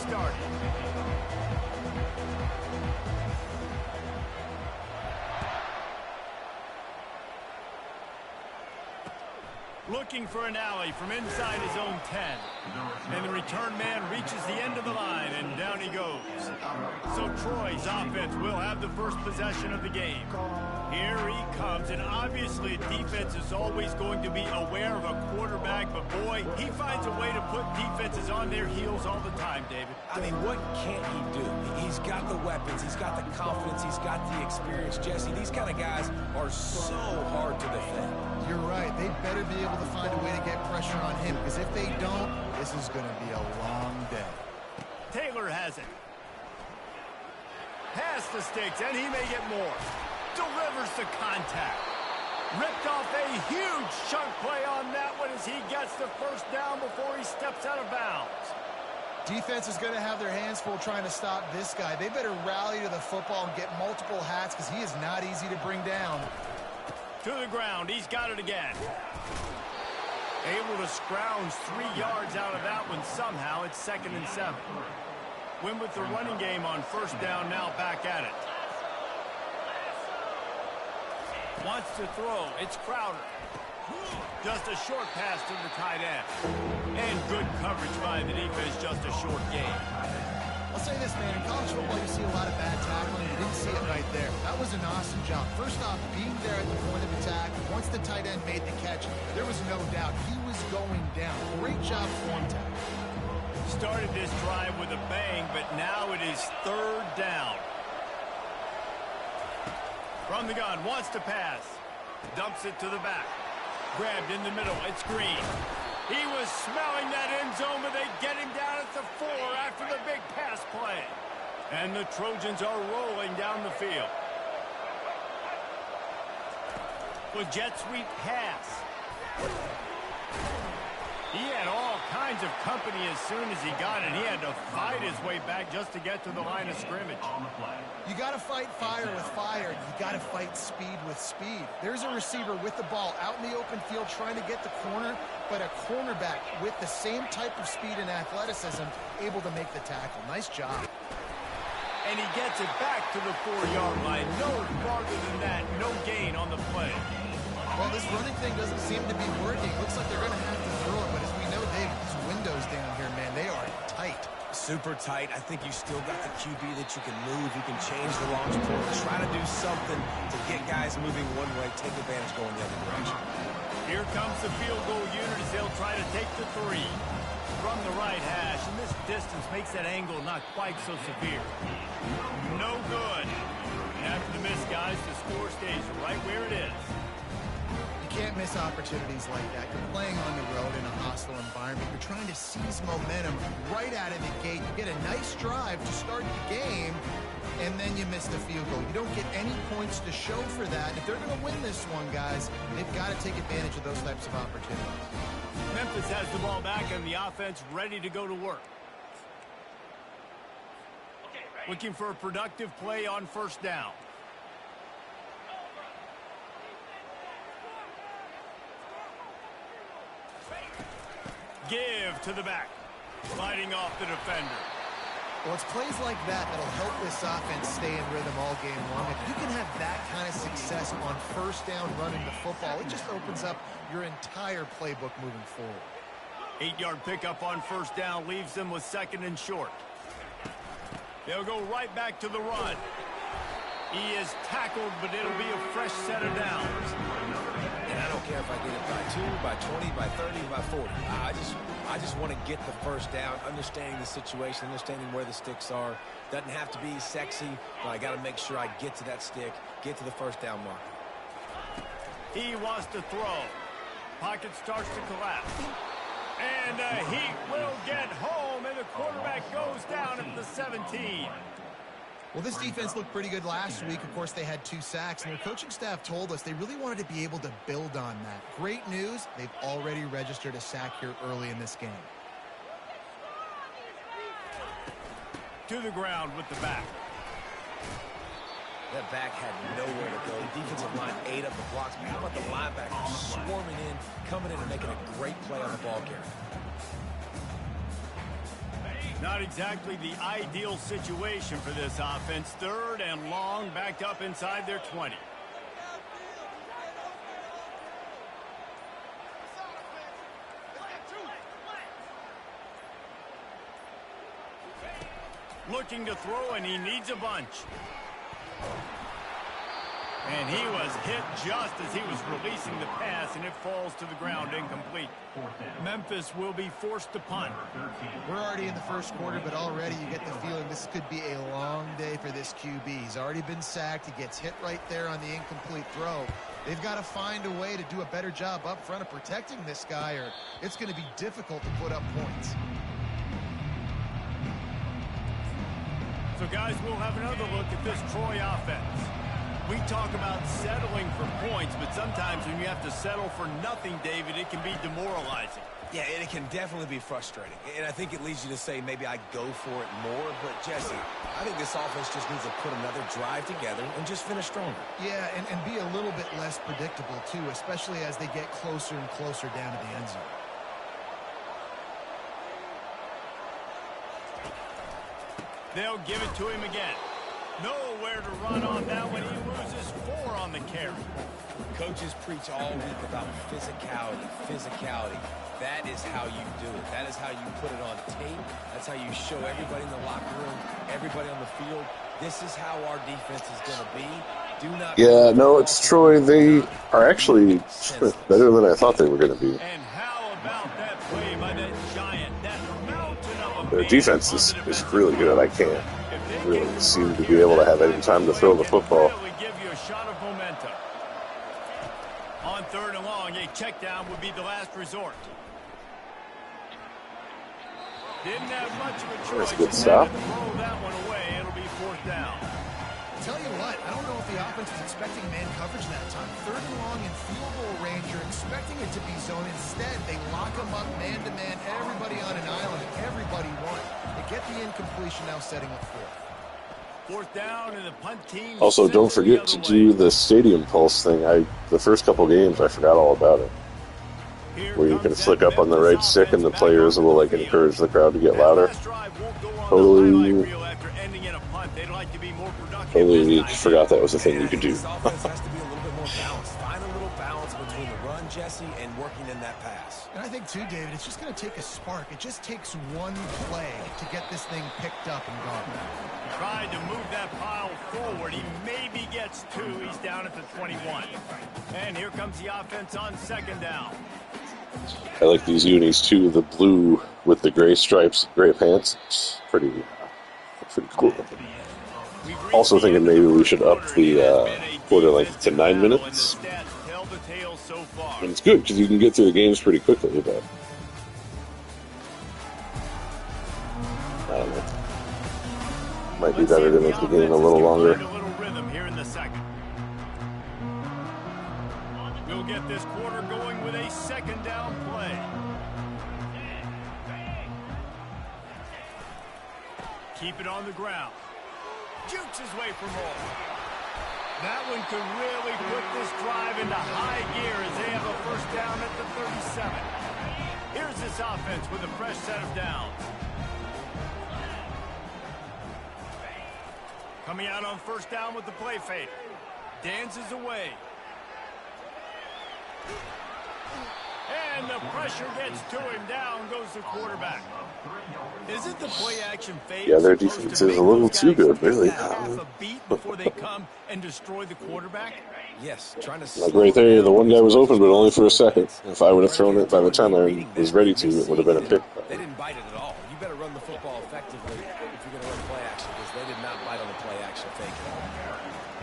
started. Looking for an alley from inside his own 10. And the return man reaches the end of the line, and down he goes. So Troy's offense will have the first possession of the game. Here he comes, and obviously defense is always going to be aware of a quarterback, but boy, he finds a way to put defenses on their heels all the time, David. I mean, what can't he do? He's got the weapons, he's got the confidence, he's got the experience. Jesse, these kind of guys are so hard to defend. You're right. They better be able to find a way to get pressure on him, because if they don't, this is going to be a long day. Taylor has it. Past the sticks, and he may get more. Delivers the contact. Ripped off a huge chunk play on that one as he gets the first down before he steps out of bounds. Defense is going to have their hands full trying to stop this guy. They better rally to the football and get multiple hats, because he is not easy to bring down. To the ground, he's got it again. Able to scrounge 3 yards out of that one somehow. It's 2nd and 7. Win with the running game on first down, now back at it. Wants to throw, it's Crowder. Just a short pass to the tight end. And good coverage by the defense, just a short gain. I'll say this, man, in college football you see a lot of bad tackling. You didn't see it right there. That was an awesome job. First off, being there at the point of attack, once the tight end made the catch, there was no doubt he was going down. Great job form tackle. Started this drive with a bang, but now it is 3rd down. From the gun, wants to pass. Dumps it to the back. Grabbed in the middle, it's Green. He was smelling that end zone, but they get him down at the 4 after the big pass play. And the Trojans are rolling down the field. With jet sweep pass. He had all kinds of company as soon as he got it. He had to fight his way back just to get to the line of scrimmage. You got to fight fire with fire. You got to fight speed with speed. There's a receiver with the ball out in the open field trying to get the corner, but a cornerback with the same type of speed and athleticism able to make the tackle. Nice job. And he gets it back to the 4-yard line. No farther than that. No gain on the play. Well, this running thing doesn't seem to be working. Looks like they're going to have to throw it, but as we know, Dave, these windows down here, man, they are tight. Super tight. I think you still got the QB that you can move. You can change the launch point. Try to do something to get guys moving one way, take advantage going the other direction. Here comes the field goal unit as they'll try to take the 3. From the right hash, and this distance makes that angle not quite so severe. No good. After the miss, guys, the score stays right where it is. You can't miss opportunities like that. You're playing on the road in a hostile environment. You're trying to seize momentum right out of the gate. You get a nice drive to start the game, and then you miss the field goal. You don't get any points to show for that. If they're going to win this one, guys, they've got to take advantage of those types of opportunities. Memphis has the ball back and the offense ready to go to work. Looking for a productive play on first down. Give to the back. Sliding off the defender. Well, it's plays like that that'll help this offense stay in rhythm all game long. If you can have that kind of success on first down running the football, it just opens up your entire playbook moving forward. 8-yard pickup on first down leaves them with 2nd and short. They'll go right back to the run. He is tackled, but it'll be a fresh set of downs. And I don't care if I get it by 2, by 20, by 30, by 40. I just want to get the first down, understanding the situation, understanding where the sticks are. Doesn't have to be sexy, but I got to make sure I get to that stick, get to the first down mark. He wants to throw. Pocket starts to collapse. And he will get home, and the quarterback goes down at the 17. Well, this defense looked pretty good last week. Of course, they had 2 sacks, and their coaching staff told us they really wanted to be able to build on that. Great news, they've already registered a sack here early in this game. To the ground with the back. That back had nowhere to go. The defensive line ate up the blocks. But how about the linebackers swarming in, coming in and making a great play on the ball carrier? Not exactly the ideal situation for this offense. 3rd and long, backed up inside their 20. Looking to throw, and he needs a bunch. And he was hit just as he was releasing the pass, and it falls to the ground incomplete. Memphis will be forced to punt. We're already in the first quarter, but already you get the feeling this could be a long day for this QB. He's already been sacked. He gets hit right there on the incomplete throw. They've got to find a way to do a better job up front of protecting this guy, or it's going to be difficult to put up points. So, guys, we'll have another look at this Troy offense. We talk about settling for points, but sometimes when you have to settle for nothing, David, it can be demoralizing. Yeah, and it can definitely be frustrating. And I think it leads you to say maybe I go for it more. But, Jesse, I think this offense just needs to put another drive together and just finish stronger. Yeah, and be a little bit less predictable, too, especially as they get closer and closer down to the end zone. They'll give it to him again. Nowhere to run on that one. He loses 4 on the carry. Coaches preach all week about physicality. That is how you do it. That is how you put it on tape. That's how you show everybody in the locker room, everybody on the field. This is how our defense is going to be. Do not. Yeah, no, it's Troy. They are actually better than I thought they were going to be. And how about that play by that giant, that mountain of a Their defense is really good. I can't really seem to be able to have any time to throw the football. Give you a shot of momentum. On 3rd and long, a check down would be the last resort. Didn't have much of a choice. That's a good stop. Throw that one away. It'll be 4th down. Tell you what, I don't know if the offense was expecting man coverage that time. 3rd and long in field goal range, you're expecting it to be zone. Instead, they lock them up man-to-man, everybody on an island, and everybody won. They get the incompletion, now setting up 4th down, and the punt team. Also, don't forget to do the stadium pulse thing. The first couple games, I forgot all about it. Where you can flick up on the right stick, and the players will like encourage the crowd to get louder. Totally forgot that was a thing you could do. This offense has to be a little bit more balanced. Find a little balance between the run, Jesse, and working in that pass. And I think, too, David, it's just going to take a spark. It just takes one play to get this thing picked up and gone. Tried to move that pile forward. He maybe gets 2. He's down at the 21. And here comes the offense on 2nd down. I like these unis too. The blue with the gray stripes, gray pants. It's pretty cool. Also thinking maybe we should up the quarter length to 9 minutes. And it's good because you can get through the games pretty quickly. But I don't know. Might be better to make the game a little longer. We'll get this quarter going with a 2nd down play. Keep it on the ground. Jukes his way for more. That one could really put this drive into high gear as they have a 1st down at the 37. Here's this offense with a fresh set of downs. Coming out on 1st down with the play fake. Dances away. And the pressure gets to him. Down goes the quarterback. Isn't the play action fake? Yeah, their defense is a little too good, really. Half a beat before they come and destroy the quarterback? Yes, trying to like right there, the one guy was open, but only for a second. If I would have thrown it by the time I was ready to, it would have been a pick. They didn't bite it at all. You better run the football effectively if you're going to run play action, because they did not bite on the play action fake.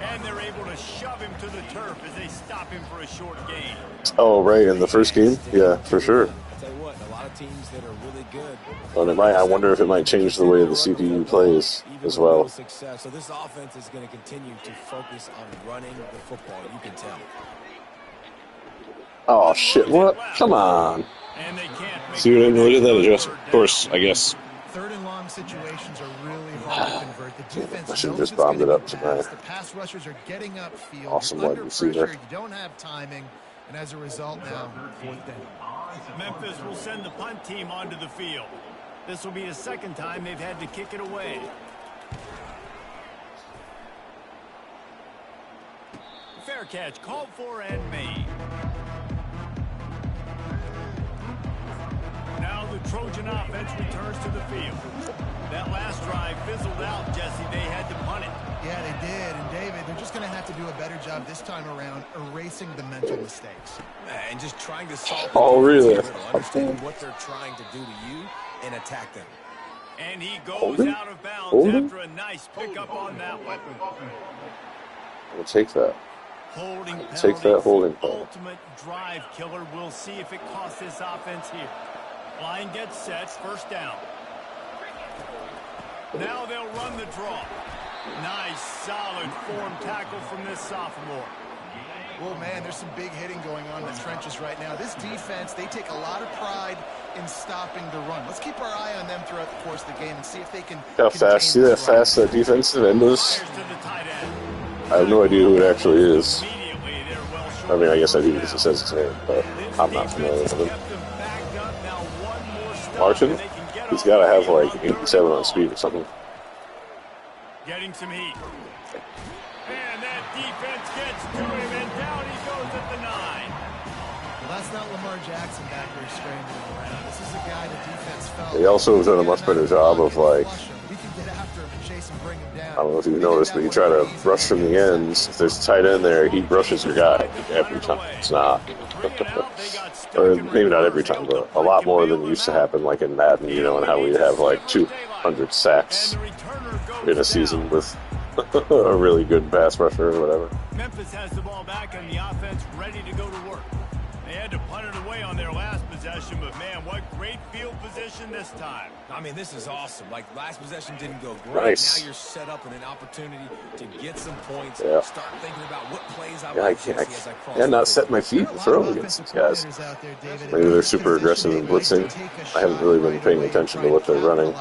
And they're able to shove him to the turf as they stop him for a short gain. Oh, right, in the first game? Yeah, for sure. I'll tell you what, a lot of teams that are really good. Well, I wonder if it might change the way the CPU plays as well. Success. So this offense is going to continue to focus on running the football. You can tell. Oh, shit, what? Come on. And they can't make See what I mean? Look at that adjust. Of course, I guess. 3rd and long situations are really hard to convert. The defense I should have knows just it's bombed it gonna up be to fast. my The pass rushers are getting upfield. awesome You're wide under receiver. pressure. You don't have timing. And as a result now, 4th down. Memphis will send the punt team onto the field. This will be the second time they've had to kick it away. Fair catch called for and made. Now the Trojan offense returns to the field. That last drive fizzled out, Jesse. They had to punt it. Yeah, they did. And, David, they're just going to have to do a better job this time around erasing the mental mistakes. And just trying to solve really? understanding what they're trying to do to you and attack them. And he goes out of bounds after a nice pickup on that one. We'll take that. Holding Take that holding call. Ultimate drive killer. We'll see if it costs this offense here. Line gets set, first down. Now they'll run the draw. Nice, solid form tackle from this sophomore. Well, man, there's some big hitting going on in the trenches right now. This defense, they take a lot of pride in stopping the run. Let's keep our eye on them throughout the course of the game and see if they can. How fast? See that fast that defensive end is? I have no idea who it actually is. I mean, I guess I do because it says his name, but I'm not familiar with him. Martin? He's got to have like 87 on speed or something. Getting some heat. And that defense gets to him, and down he goes at the 9. Well, that's not Lamar Jackson back there scrambling around. This is a guy the defense felt. They also have done a much better job of like, We can get after him and chase and bring him down. I don't know if you've noticed, but you try to rush from the ends. If there's a tight end there, he rushes your guy every time. It's not. Or maybe not every time, but a lot more than used to happen, like in Madden, you know, and how we'd have like 200 sacks in a season with a really good pass rusher or whatever. Memphis has the ball back and the offense ready to go to work. They had to punt it away on their last possession, but man, what great field position this time. I mean, this is awesome. Like, last possession didn't go great. Nice. Now you're set up in an opportunity to get some points. Yeah. Start thinking about what plays I cannot set my feet and throw against these guys. Maybe they're super aggressive in blitzing. I haven't really been paying attention to what they're running.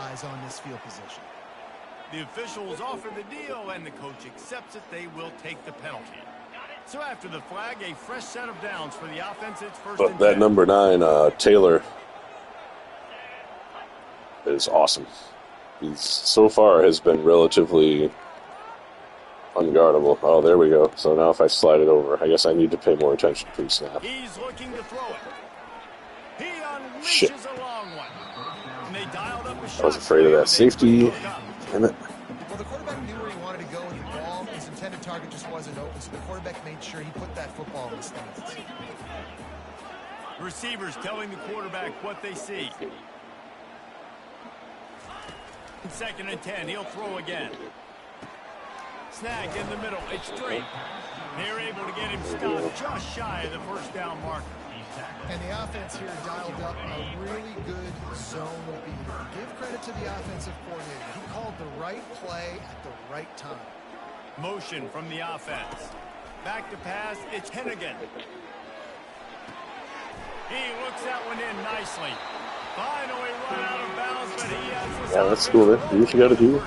The officials offer the deal, and the coach accepts it. They will take the penalty. So after the flag, a fresh set of downs for the offense. It's first But and that 10. number 9, Taylor, is awesome. He's so far has been relatively unguardable. Oh, there we go. So now if I slide it over, I guess I need to pay more attention pre-snap. He's looking to throw it. He unleashes Shit. a long one. And they dialed up a shot. I was afraid of that safety. Damn it. Well, the quarterback knew where he wanted to go with the ball. His intended target just wasn't open, so the quarterback made sure he put that football in the stands. Receivers telling the quarterback what they see. Second and 10, he'll throw again. Snagged in the middle, it's straight. They're able to get him stopped just shy of the first down marker. And the offense here dialed up a really good zone beater. Give credit to the offensive coordinator. He called the right play at the right time. Motion from the offense. Back to pass, it's Hennigan. He looks that one in nicely. Finally run out of bounds, but he has the That's cool, man. Do what you got to do.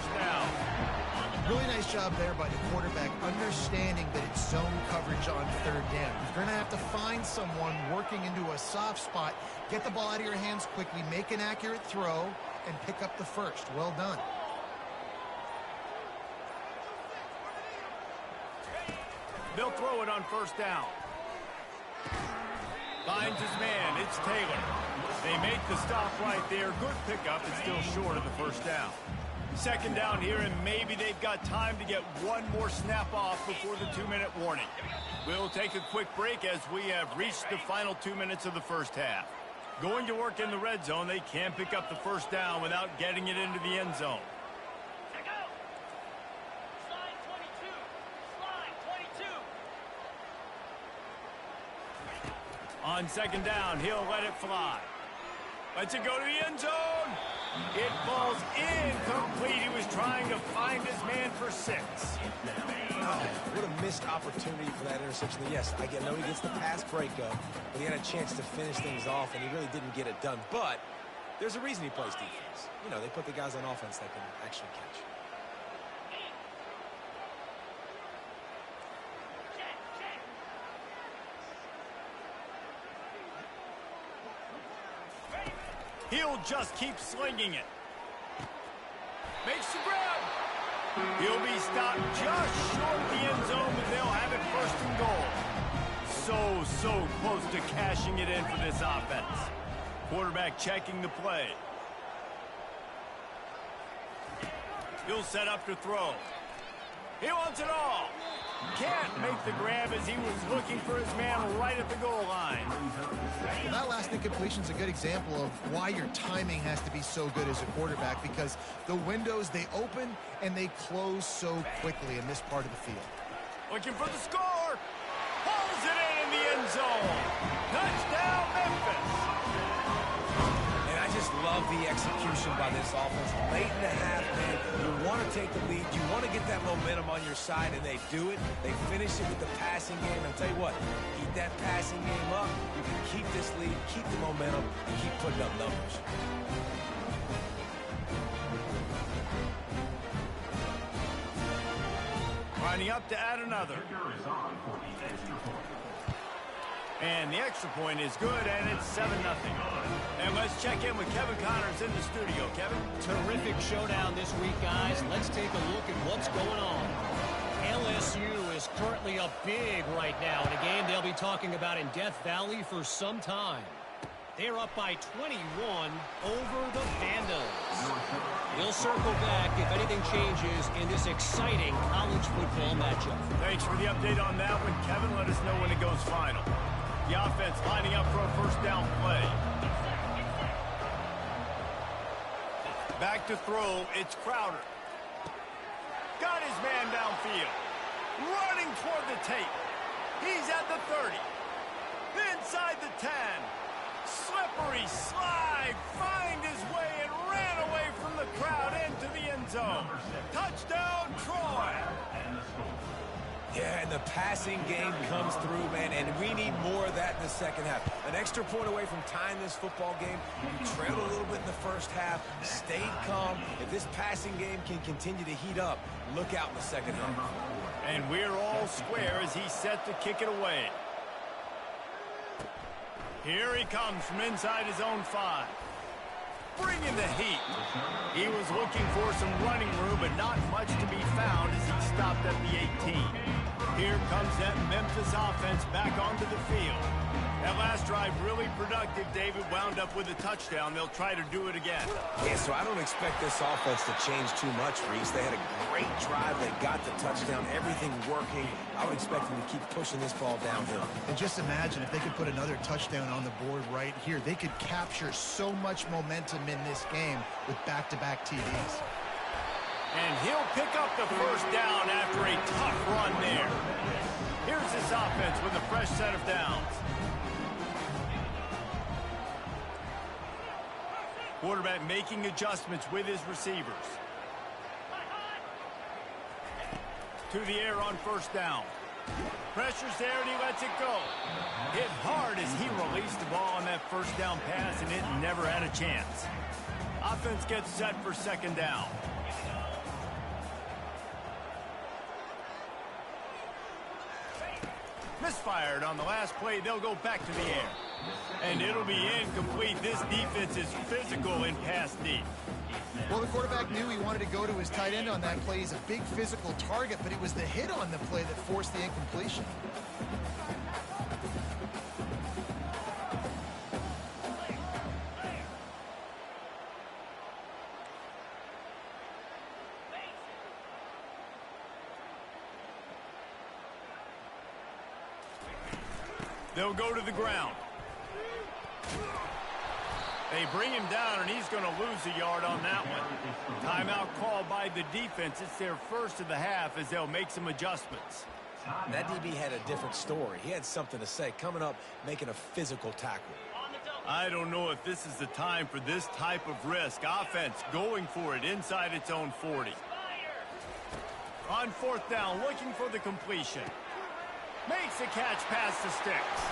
Really nice job there by the quarterback, understanding that it's zone coverage on third down. You're going to have to find someone working into a soft spot, get the ball out of your hands quickly, make an accurate throw, and pick up the first. Well done. They'll throw it on first down. Finds his man. It's Taylor. They make the stop right there. Good pickup. It's still short of the first down. Second down here, and maybe they've got time to get one more snap off before the 2-minute warning. We'll take a quick break as we have reached the final 2 minutes of the first half. Going to work in the red zone. They can't pick up the first down without getting it into the end zone. On second down, he'll let it fly. Lets it go to the end zone. It falls incomplete. He was trying to find his man for 6. What a missed opportunity for that interception. Yes, I know he gets the pass breakup, but he had a chance to finish things off, and he really didn't get it done. But there's a reason he plays defense. You know, they put the guys on offense that can actually catch. He'll just keep slinging it. Makes the grab. He'll be stopped just short of the end zone, and they'll have it first and goal. So close to cashing it in for this offense. Quarterback checking the play. He'll set up to throw. He wants it all. Can't make the grab as he was looking for his man right at the goal line. Well, that last incompletion is a good example of why your timing has to be so good as a quarterback, because the windows, they open and they close so quickly in this part of the field. Looking for the score. Pulls it in the end zone. Touchdown, Memphis. And I just love the execution by this offense. Late in the half, man, you want to take the lead. You want to get that momentum on your side, and they do it. They finish it with the passing game. I'll tell you what, keep that passing game up. You can keep this lead, keep the momentum, and keep putting up numbers. Lining up to add another. And the extra point is good, and it's 7-0. And let's check in with Kevin Connors in the studio. Kevin? Terrific showdown this week, guys. Let's take a look at what's going on. LSU is currently up big right now in a game they'll be talking about in Death Valley for some time. They're up by 21 over the Vandals. We'll circle back if anything changes in this exciting college football matchup. Thanks for the update on that one, Kevin. Let us know when it goes final. The offense lining up for a first down play. Back to throw, it's Crowder. Got his man downfield. Running toward the tape. He's at the 30. Inside the 10. Slippery slide. Find his way and ran away from the crowd into the end zone. Touchdown, Troy. Yeah, and the passing game comes through, man, and we need more of that in the second half. An extra point away from tying this football game. You trailed a little bit in the first half, stayed calm. If this passing game can continue to heat up, look out in the second half. And we're all square as he's set to kick it away. Here he comes from inside his own 5. Bringing the heat. He was looking for some running room, but not much to be found as he stopped at the 18. Here comes that Memphis offense back onto the field. That last drive really productive. David wound up with a touchdown. They'll try to do it again. Yeah, so I don't expect this offense to change too much, Reese. They had a great drive. They got the touchdown. Everything working. I would expect them to keep pushing this ball downhill. And just imagine if they could put another touchdown on the board right here. They could capture so much momentum in this game with back-to-back TDs. And he'll pick up the first down after a tough run there. Here's this offense with a fresh set of downs. Quarterback making adjustments with his receivers. To the air on first down. Pressure's there and he lets it go. Hit hard as he released the ball on that first down pass and it never had a chance. Offense gets set for second down. Misfired on the last play. They'll go back to the air. And it'll be incomplete. This defense is physical in pass deep. Well, the quarterback knew he wanted to go to his tight end on that play. He's a big physical target, but it was the hit on the play that forced the incompletion. They'll go to the ground. They bring him down, and he's going to lose a yard on that one. Timeout called by the defense. It's their first of the half as they'll make some adjustments. That DB had a different story. He had something to say. Coming up, making a physical tackle. I don't know if this is the time for this type of risk. Offense going for it inside its own 40. On fourth down, looking for the completion. Makes a catch past the sticks.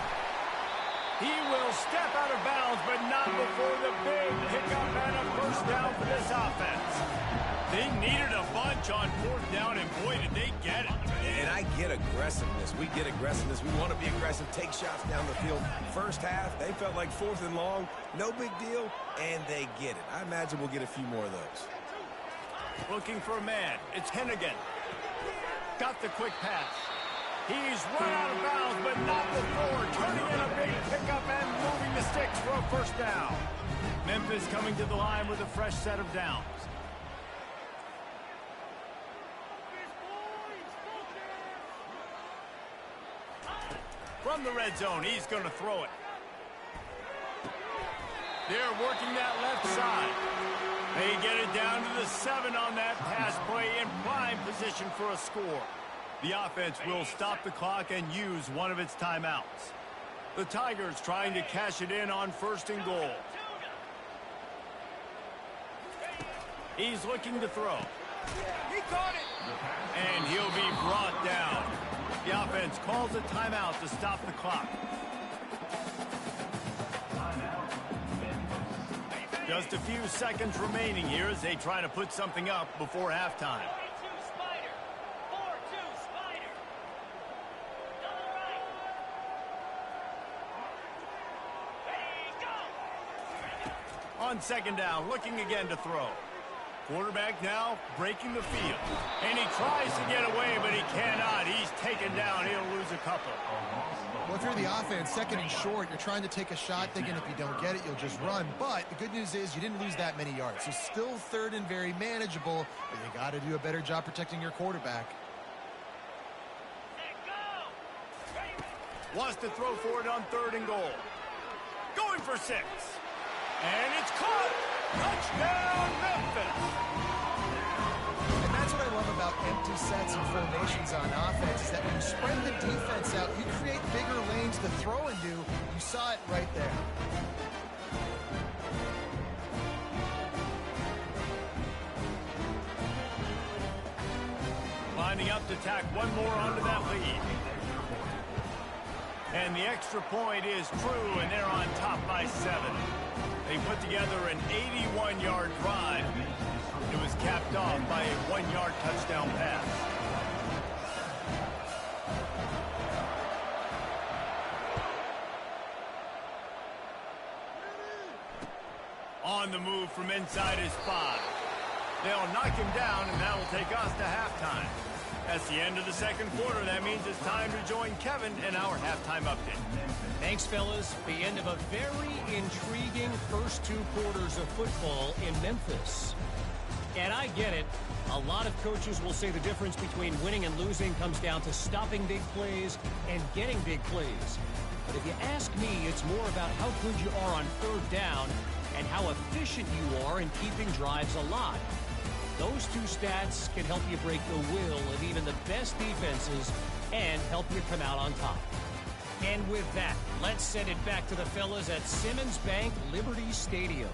He will step out of bounds, but not before the big pickup and a first down for this offense. They needed a bunch on 4th down, and boy, did they get it. And I get aggressiveness. We get aggressiveness. We want to be aggressive, take shots down the field. First half, they felt like 4th and long. No big deal, and they get it. I imagine we'll get a few more of those. Looking for a man. It's Hennigan. Got the quick pass. He's run out of bounds, but not before. Turning in a big pickup and moving the sticks for a first down. Memphis coming to the line with a fresh set of downs. From the red zone, he's going to throw it. They're working that left side. They get it down to the 7 on that pass play in prime position for a score. The offense will stop the clock and use one of its timeouts. The Tigers trying to cash it in on 1st and goal. He's looking to throw. He caught it. And he'll be brought down. The offense calls a timeout to stop the clock. Just a few seconds remaining here as they try to put something up before halftime. On 2nd down, looking again to throw. Quarterback now breaking the field. And he tries to get away, but he cannot. He's taken down. He'll lose a couple. Well, if you're the offense, 2nd and short, you're trying to take a shot, thinking if you don't get it, you'll just run. But the good news is you didn't lose that many yards. So still 3rd and very manageable, but you got to do a better job protecting your quarterback. Wants to throw for it on 3rd and goal. Going for 6. And it's caught. Touchdown, Memphis. And that's what I love about empty sets and formations on offense, is that when you spread the defense out, you create bigger lanes to throw into. You saw it right there. Lining up to tack one more onto that lead. And the extra point is true, and they're on top by 7. They put together an 81-yard drive. It was capped off by a 1-yard touchdown pass. On the move from inside his 5. They'll knock him down, and that'll take us to halftime. That's the end of the 2nd quarter. That means it's time to join Kevin in our halftime update. Thanks, fellas. The end of a very intriguing first 2 quarters of football in Memphis. And I get it. A lot of coaches will say the difference between winning and losing comes down to stopping big plays and getting big plays. But if you ask me, it's more about how good you are on 3rd down and how efficient you are in keeping drives alive. Those 2 stats can help you break the will of even the best defenses and help you come out on top. And with that, let's send it back to the fellas at Simmons Bank Liberty Stadium.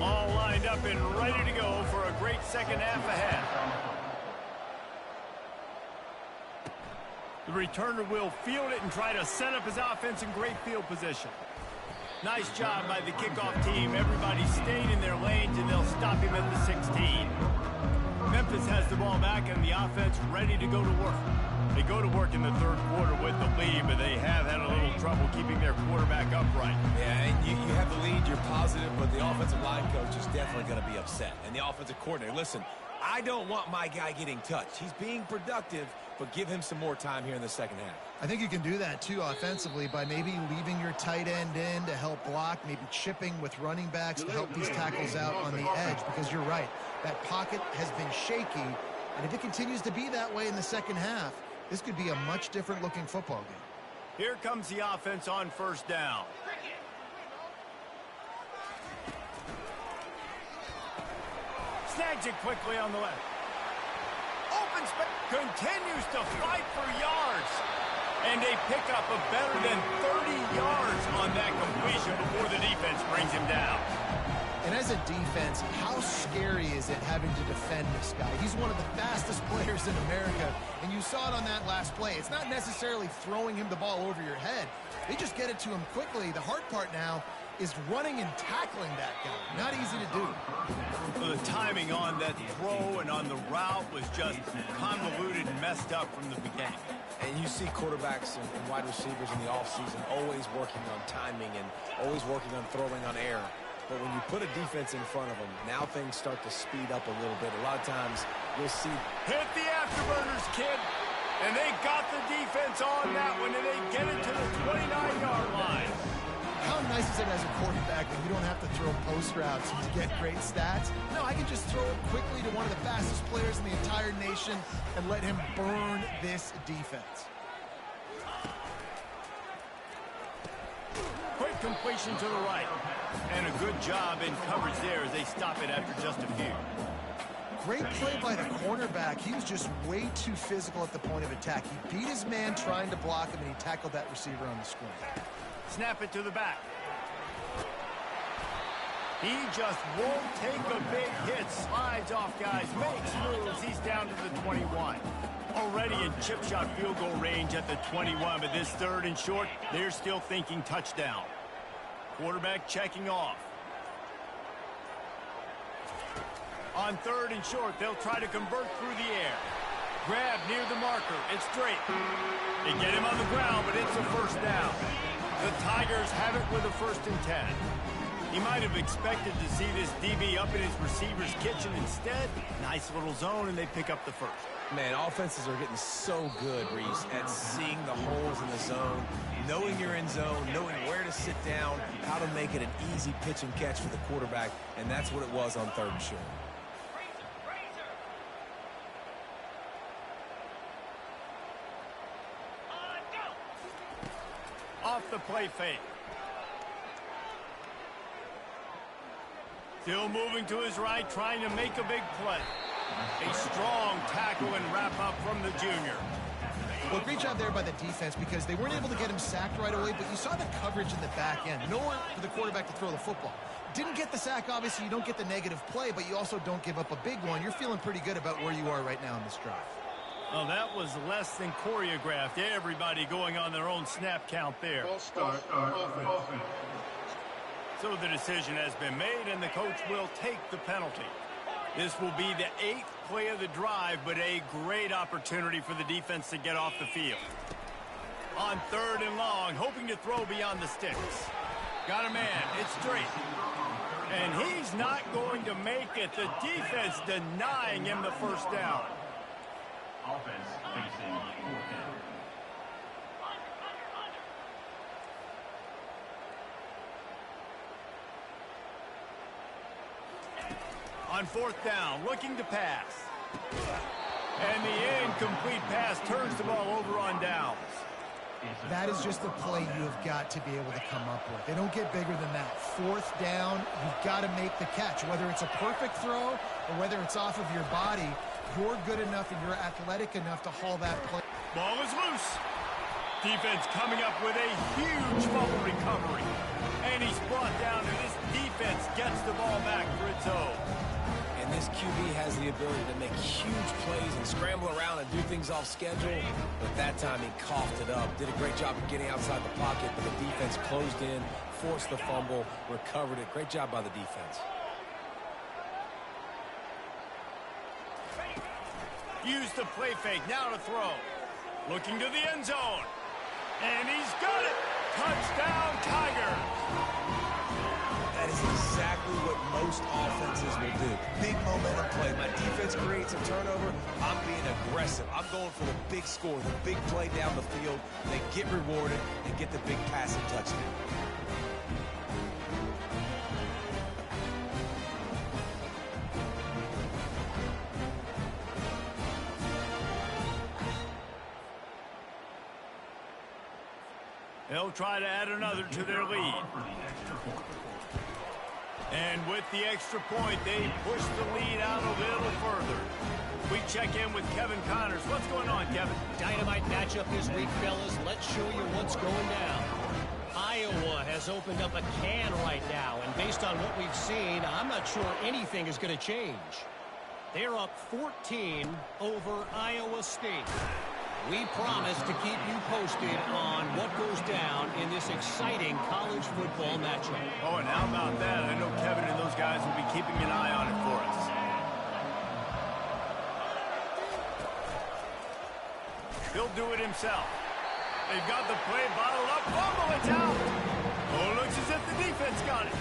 All lined up and ready to go for a great second half ahead. The returner will field it and try to set up his offense in great field position. Nice job by the kickoff team. Everybody stayed in their lanes, and they'll stop him at the 16. Memphis has the ball back, and the offense ready to go to work. They go to work in the 3rd quarter with the lead, but they have had a little trouble keeping their quarterback upright. Yeah, and you have the lead, you're positive, but the offensive line coach is definitely going to be upset. And the offensive coordinator, listen, I don't want my guy getting touched. He's being productive, but give him some more time here in the 2nd half. I think you can do that, too, offensively, by maybe leaving your tight end in to help block, maybe chipping with running backs to help these tackles out on the edge, because you're right. That pocket has been shaky, and if it continues to be that way in the 2nd half, this could be a much different looking football game. Here comes the offense on 1st down. Snags it quickly on the left. Open space. Continues to fight for yards. And they pick up a better than 30 yards on that completion before the defense brings him down. And as a defense, how scary is it having to defend this guy? He's one of the fastest players in America, and you saw it on that last play. It's not necessarily throwing him the ball over your head. They just get it to him quickly. The hard part now is running and tackling that guy. Not easy to do. The timing on that throw and on the route was just convoluted and messed up from the beginning. And you see quarterbacks and wide receivers in the offseason always working on timing and always working on throwing on air. But when you put a defense in front of them, now things start to speed up a little bit. A lot of times you'll see... Hit the afterburners, kid. And they got the defense on that one, and they get it to the 29-yard line. How nice is it as a quarterback when you don't have to throw post routes to get great stats? No, I can just throw it quickly to one of the fastest players in the entire nation and let him burn this defense. Quick completion to the right. And a good job in coverage there as they stop it after just a few. Great play by the cornerback. He was just way too physical at the point of attack. He beat his man trying to block him, and he tackled that receiver on the screen. Snap it to the back. He just won't take a big hit. Slides off guys, makes moves. He's down to the 21. Already in chip shot field goal range at the 21, but this third and short, they're still thinking touchdown. Quarterback checking off. On third and short, they'll try to convert through the air. Grab near the marker. It's straight. They get him on the ground, but it's a first down. The Tigers have it with a 1st and 10. He might have expected to see this DB up in his receiver's kitchen. Instead, nice little zone, and they pick up the first. Man, offenses are getting so good, Reese, at seeing the holes in the zone, knowing you're in zone, knowing where to sit down, how to make it an easy pitch and catch for the quarterback, and that's what it was on 3rd and short. Off the play fake. Still moving to his right, trying to make a big play. A strong tackle and wrap up from the junior. Well, great job there by the defense because they weren't able to get him sacked right away, but you saw the coverage in the back end. Nowhere for the quarterback to throw the football. Didn't get the sack, obviously. You don't get the negative play, but you also don't give up a big one. You're feeling pretty good about where you are right now in this drive. Well, that was less than choreographed. Everybody going on their own snap count there. Start offense. So the decision has been made, and the coach will take the penalty. This will be the 8th play of the drive, but a great opportunity for the defense to get off the field. On 3rd and long, hoping to throw beyond the sticks. Got a man. It's straight. And he's not going to make it. The defense denying him the first down. Offense facing 4th down. On 4th down, looking to pass. And the incomplete pass turns the ball over on downs. That is just a play you have got to be able to come up with. They don't get bigger than that. 4th down, you've got to make the catch. Whether it's a perfect throw or whether it's off of your body, you're good enough and you're athletic enough to haul that play. Ball is loose. Defense coming up with a huge fumble recovery. And he's brought down, and this defense gets the ball back for its own. And this QB has the ability to make huge plays and scramble around and do things off schedule. But that time he coughed it up. Did a great job of getting outside the pocket, but the defense closed in, forced the fumble, recovered it. Great job by the defense. Use the play fake, now to throw. Looking to the end zone. And he's got it. Touchdown, Tigers. That is exactly what most offenses will do. Big momentum play. My defense creates a turnover. I'm being aggressive. I'm going for the big score, the big play down the field. They get rewarded and get the big passing touchdown. They'll try to add another to their lead. And with the extra point, they push the lead out a little further. We check in with Kevin Connors. What's going on, Kevin? Dynamite matchup this week, fellas. Let's show you what's going down. High Iowa has opened up a can right now, and based on what we've seen, I'm not sure anything is going to change. They're up 14 over Iowa State. We promise to keep you posted on what goes down in this exciting college football matchup. Oh, and how about that? I know Kevin and those guys will be keeping an eye on it for us. He'll do it himself. They've got the play bottled up. Fumble, it's out. Oh, looks as if the defense got it.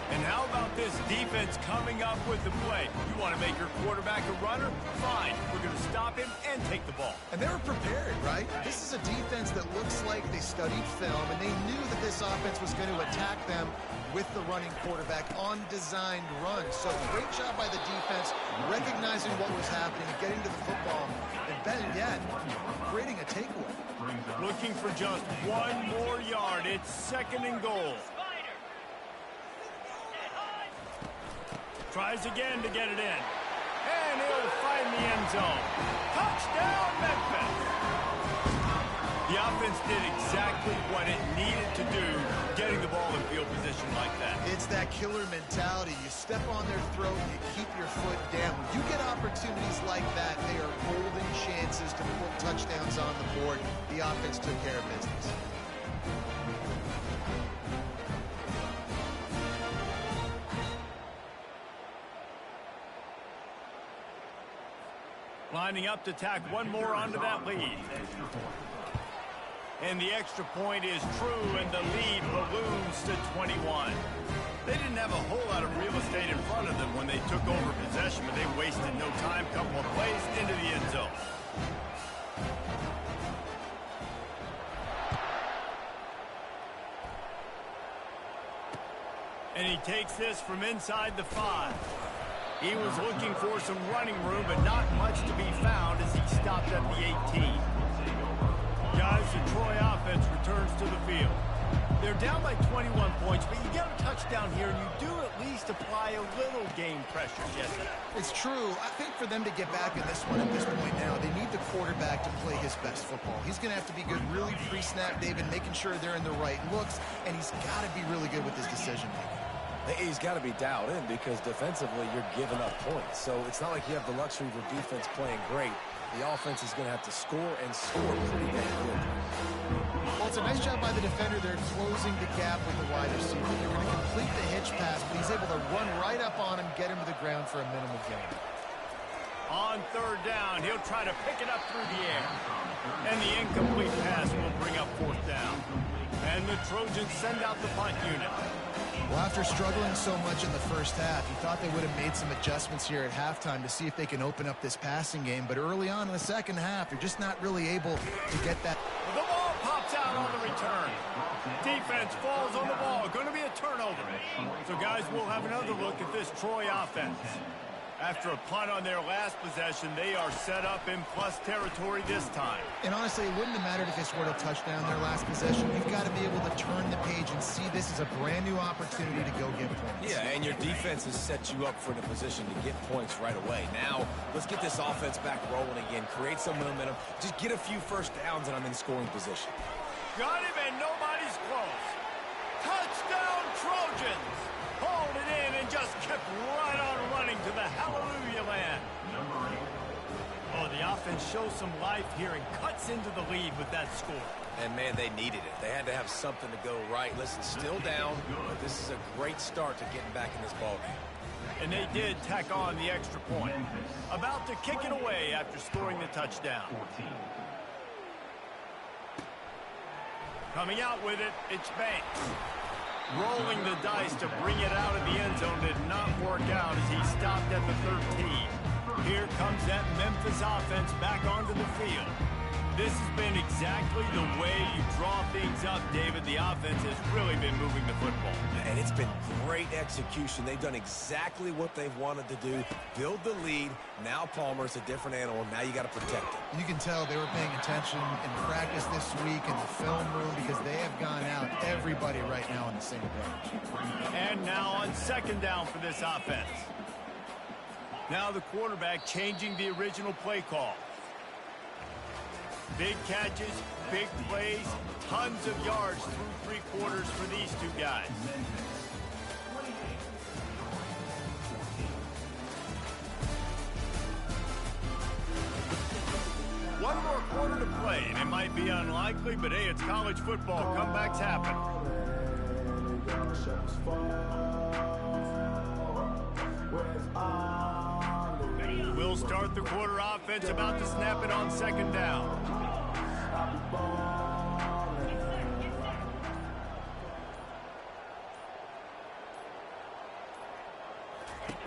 And how about this defense coming up with the play? You want to make your quarterback a runner? Fine. We're going to stop him and take the ball. And they were prepared, right? This is a defense that looks like they studied film, and they knew that this offense was going to attack them with the running quarterback on designed runs. So great job by the defense, recognizing what was happening and getting to the football. And better yet, creating a takeaway. Looking for just one more yard. It's 2nd and goal. Tries again to get it in. And he'll find the end zone. Touchdown, Memphis! The offense did exactly what it needed to do, getting the ball in field position like that. It's that killer mentality. You step on their throat, you keep your foot down. When you get opportunities like that, they are golden chances to put touchdowns on the board. The offense took care of business. Lining up to tack one more onto that lead. And the extra point is true, and the lead balloons to 21. They didn't have a whole lot of real estate in front of them when they took over possession, but they wasted no time. Couple of plays into the end zone. And he takes this from inside the 5. He was looking for some running room, but not much to be found as he stopped at the 18. Guys, the Troy offense returns to the field. They're down by 21 points, but you get a touchdown here, and you do at least apply a little game pressure, Jesse. It's true. I think for them to get back in this one at this point now, they need the quarterback to play his best football. He's going to have to be good really pre-snap, David, making sure they're in the right looks, and he's got to be really good with his decision-making. He's got to be dialed in because defensively you're giving up points. So it's not like you have the luxury of a defense playing great. The offense is going to have to score and score pretty damn good. Well, it's a nice job by the defender there closing the gap with the wide receiver. They're going to complete the hitch pass, but he's able to run right up on him, get him to the ground for a minimal gain. On 3rd down, he'll try to pick it up through the air. And the incomplete pass will bring up 4th down. And the Trojans send out the punt unit. Well, after struggling so much in the first half, you thought they would have made some adjustments here at halftime to see if they can open up this passing game. But early on in the second half, they're just not really able to get that. The ball pops out on the return. Defense falls on the ball. Going to be a turnover. So, guys, we'll have another look at this Troy offense. After a punt on their last possession, they are set up in plus territory this time. And honestly, it wouldn't have mattered if they scored a touchdown their last possession. You've got to be able to turn the page and see this as a brand new opportunity to go get points. Yeah, and your defense has set you up for the position to get points right away. Now, let's get this offense back rolling again. Create some momentum. Just get a few first downs, and I'm in scoring position. Got him, and nobody's close. Touchdown, Trojans! Hauled it in and just kept right on running to the hallelujah land. Oh, the offense shows some life here and cuts into the lead with that score. And, man, they needed it. They had to have something to go right. Listen, still down, but this is a great start to getting back in this ballgame. And they did tack on the extra point. About to kick it away after scoring the touchdown. Coming out with it, it's Banks. Rolling the dice to bring it out of the end zone did not work out as he stopped at the 13. Here comes that Memphis offense back onto the field. This has been exactly the way you draw things up, David. The offense has really been moving the football. And it's been great execution. They've done exactly what they've wanted to do. Build the lead. Now Palmer's a different animal. Now you got to protect him. You can tell they were paying attention in practice this week in the film room because they have gone out, everybody right now on the same page. And now on 2nd down for this offense. Now the quarterback changing the original play call. Big catches, big plays, tons of yards through three quarters for these two guys. One more quarter to play, and it might be unlikely, but hey, it's college football. Comebacks happen. We'll start the quarter offense, about to snap it on second down.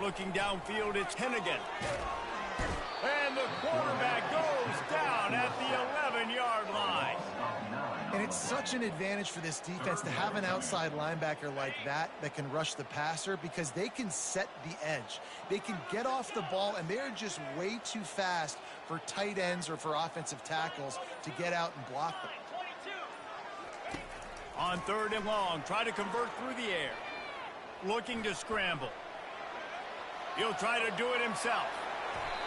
Looking downfield, it's Hennigan. And the quarterback goes down at the 11-yard line. And it's such an advantage for this defense to have an outside linebacker like that can rush the passer, because they can set the edge. They can get off the ball, and they're just way too fast for tight ends or for offensive tackles to get out and block them. On third and long, try to convert through the air. Looking to scramble. He'll try to do it himself.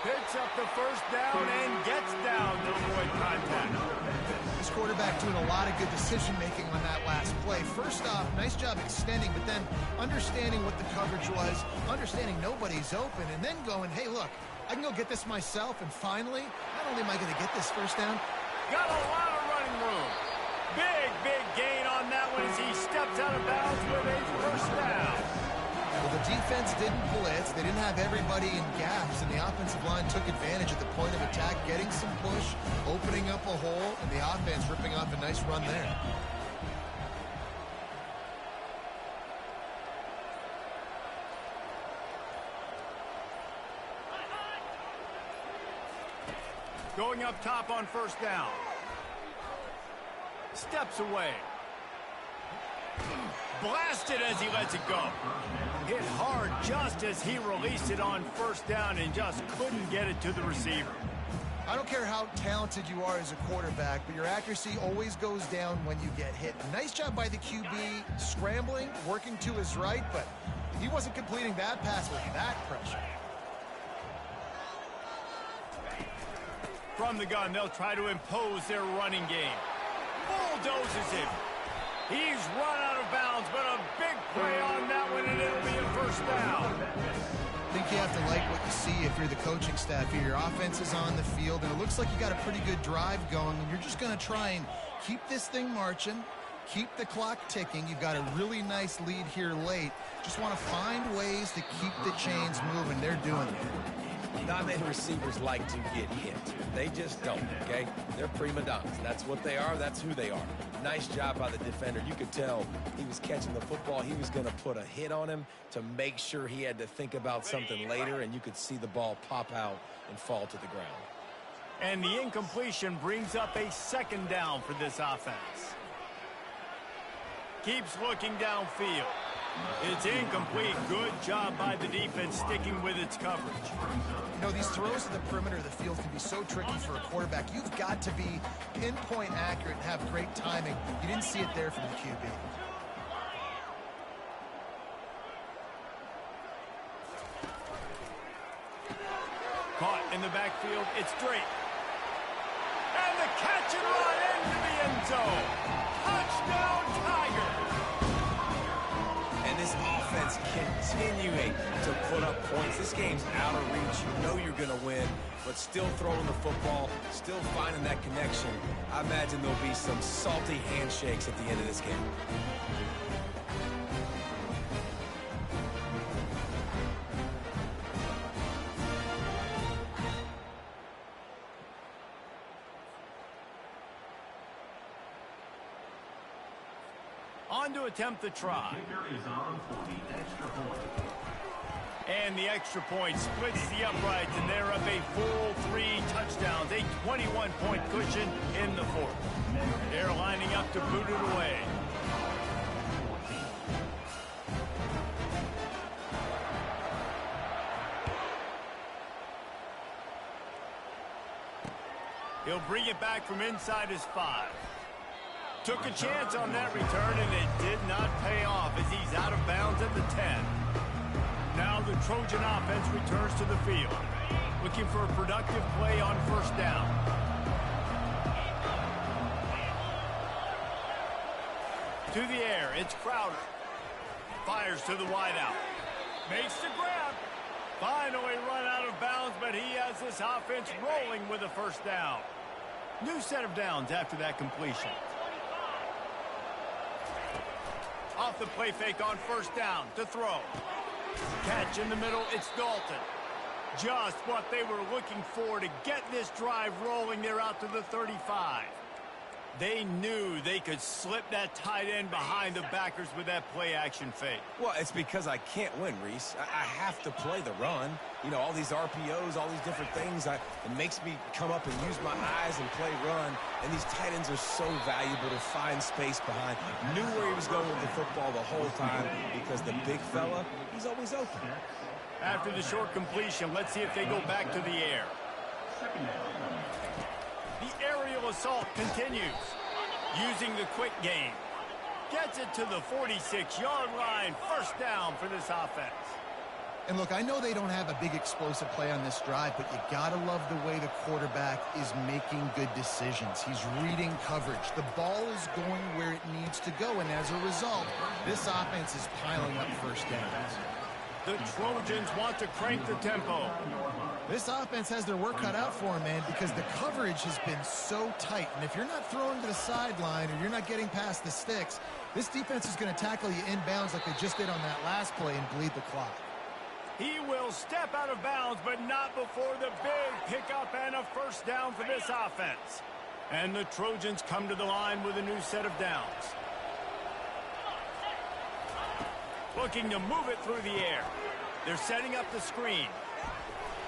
Picks up the first down and gets down to avoid contact. This quarterback doing a lot of good decision-making on that last play. First off, nice job extending, but then understanding what the coverage was, understanding nobody's open, and then going, hey, look, I can go get this myself, and finally, not only am I going to get this first down. Got a lot of running room. Big gain on that one as he steps out of bounds with a first down. Well, the defense didn't blitz. They didn't have everybody in gaps, and the offensive line took advantage at the point of attack, getting some push, opening up a hole, and the offense ripping off a nice run there. Going up top on first down. Steps away. Blasted as he lets it go. Hit hard just as he released it on first down and just couldn't get it to the receiver. I don't care how talented you are as a quarterback, but your accuracy always goes down when you get hit. Nice job by the QB, scrambling, working to his right, but he wasn't completing that pass with that pressure. From the gun, they'll try to impose their running game. Bulldozes him. He's run out of bounds, but a big play on that one, and it'll be a first down. I think you have to like what you see if you're the coaching staff here. Your offense is on the field, and it looks like you got a pretty good drive going, and you're just going to try and keep this thing marching, keep the clock ticking. You've got a really nice lead here late. Just want to find ways to keep the chains moving. They're doing it. Not many receivers like to get hit. They just don't, okay? They're prima donnas. That's what they are. That's who they are. Nice job by the defender. You could tell he was catching the football. He was going to put a hit on him to make sure he had to think about something later, and you could see the ball pop out and fall to the ground. And the incompletion brings up a second down for this offense. Keeps looking downfield. It's incomplete. Good job by the defense sticking with its coverage. You know, these throws to the perimeter of the field can be so tricky for a quarterback. You've got to be pinpoint accurate and have great timing. You didn't see it there from the QB. Caught in the backfield. It's Drake. And the catch and run into the end zone. Touchdown, Tiger. And this offense continuing to put up points. This game's out of reach. You know you're going to win, but still throwing the football, still finding that connection. I imagine there'll be some salty handshakes at the end of this game. On to attempt the try. And the extra point splits the uprights, and they're up a full 3 touchdowns, a 21-point cushion in the fourth. They're lining up to boot it away. He'll bring it back from inside his 5. Took a chance on that return, and it did not pay off as he's out of bounds at the 10. Now the Trojan offense returns to the field, looking for a productive play on first down. To the air, it's Crowder. Fires to the wideout. Makes the grab. Finally run out of bounds, but he has this offense rolling with a first down. New set of downs after that completion. Off the play fake on first down to throw. Catch in the middle, it's Dalton. Just what they were looking for to get this drive rolling there out to the 35. They knew they could slip that tight end behind the backers with that play-action fake. Well, it's because I can't win, Reese. I have to play the run. You know, all these RPOs, all these different things. It makes me come up and use my eyes and play run. And these tight ends are so valuable to find space behind. Knew where he was going with the football the whole time because the big fella, he's always open. After the short completion, let's see if they go back to the air. The aerial assault continues. Using the quick game. Gets it to the 46-yard line. First down for this offense. And look, I know they don't have a big explosive play on this drive, but you gotta love the way the quarterback is making good decisions. He's reading coverage. The ball is going where it needs to go, and as a result, this offense is piling up first downs. The Trojans want to crank the tempo. This offense has their work cut out for them, man, because the coverage has been so tight. And if you're not throwing to the sideline or you're not getting past the sticks, this defense is going to tackle you inbounds like they just did on that last play and bleed the clock. He will step out of bounds, but not before the big pickup and a first down for this offense. And the Trojans come to the line with a new set of downs. Looking to move it through the air. They're setting up the screen.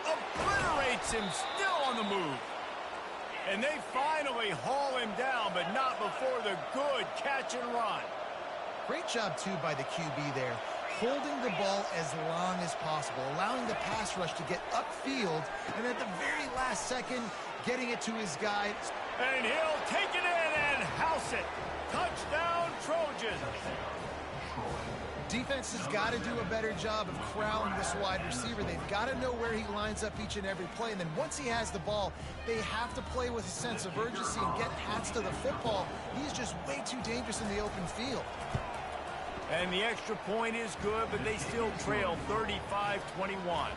Obliterates him, still on the move. And they finally haul him down, but not before the good catch and run. Great job, too, by the QB there. Holding the ball as long as possible, allowing the pass rush to get upfield, and at the very last second, getting it to his guy. And he'll take it in and house it. Touchdown, Trojans. Defense has got to do a better job of corralling this wide receiver. They've got to know where he lines up each and every play. And then once he has the ball, they have to play with a sense of urgency and get hats to the football. He's just way too dangerous in the open field. And the extra point is good, but they still trail 35-21.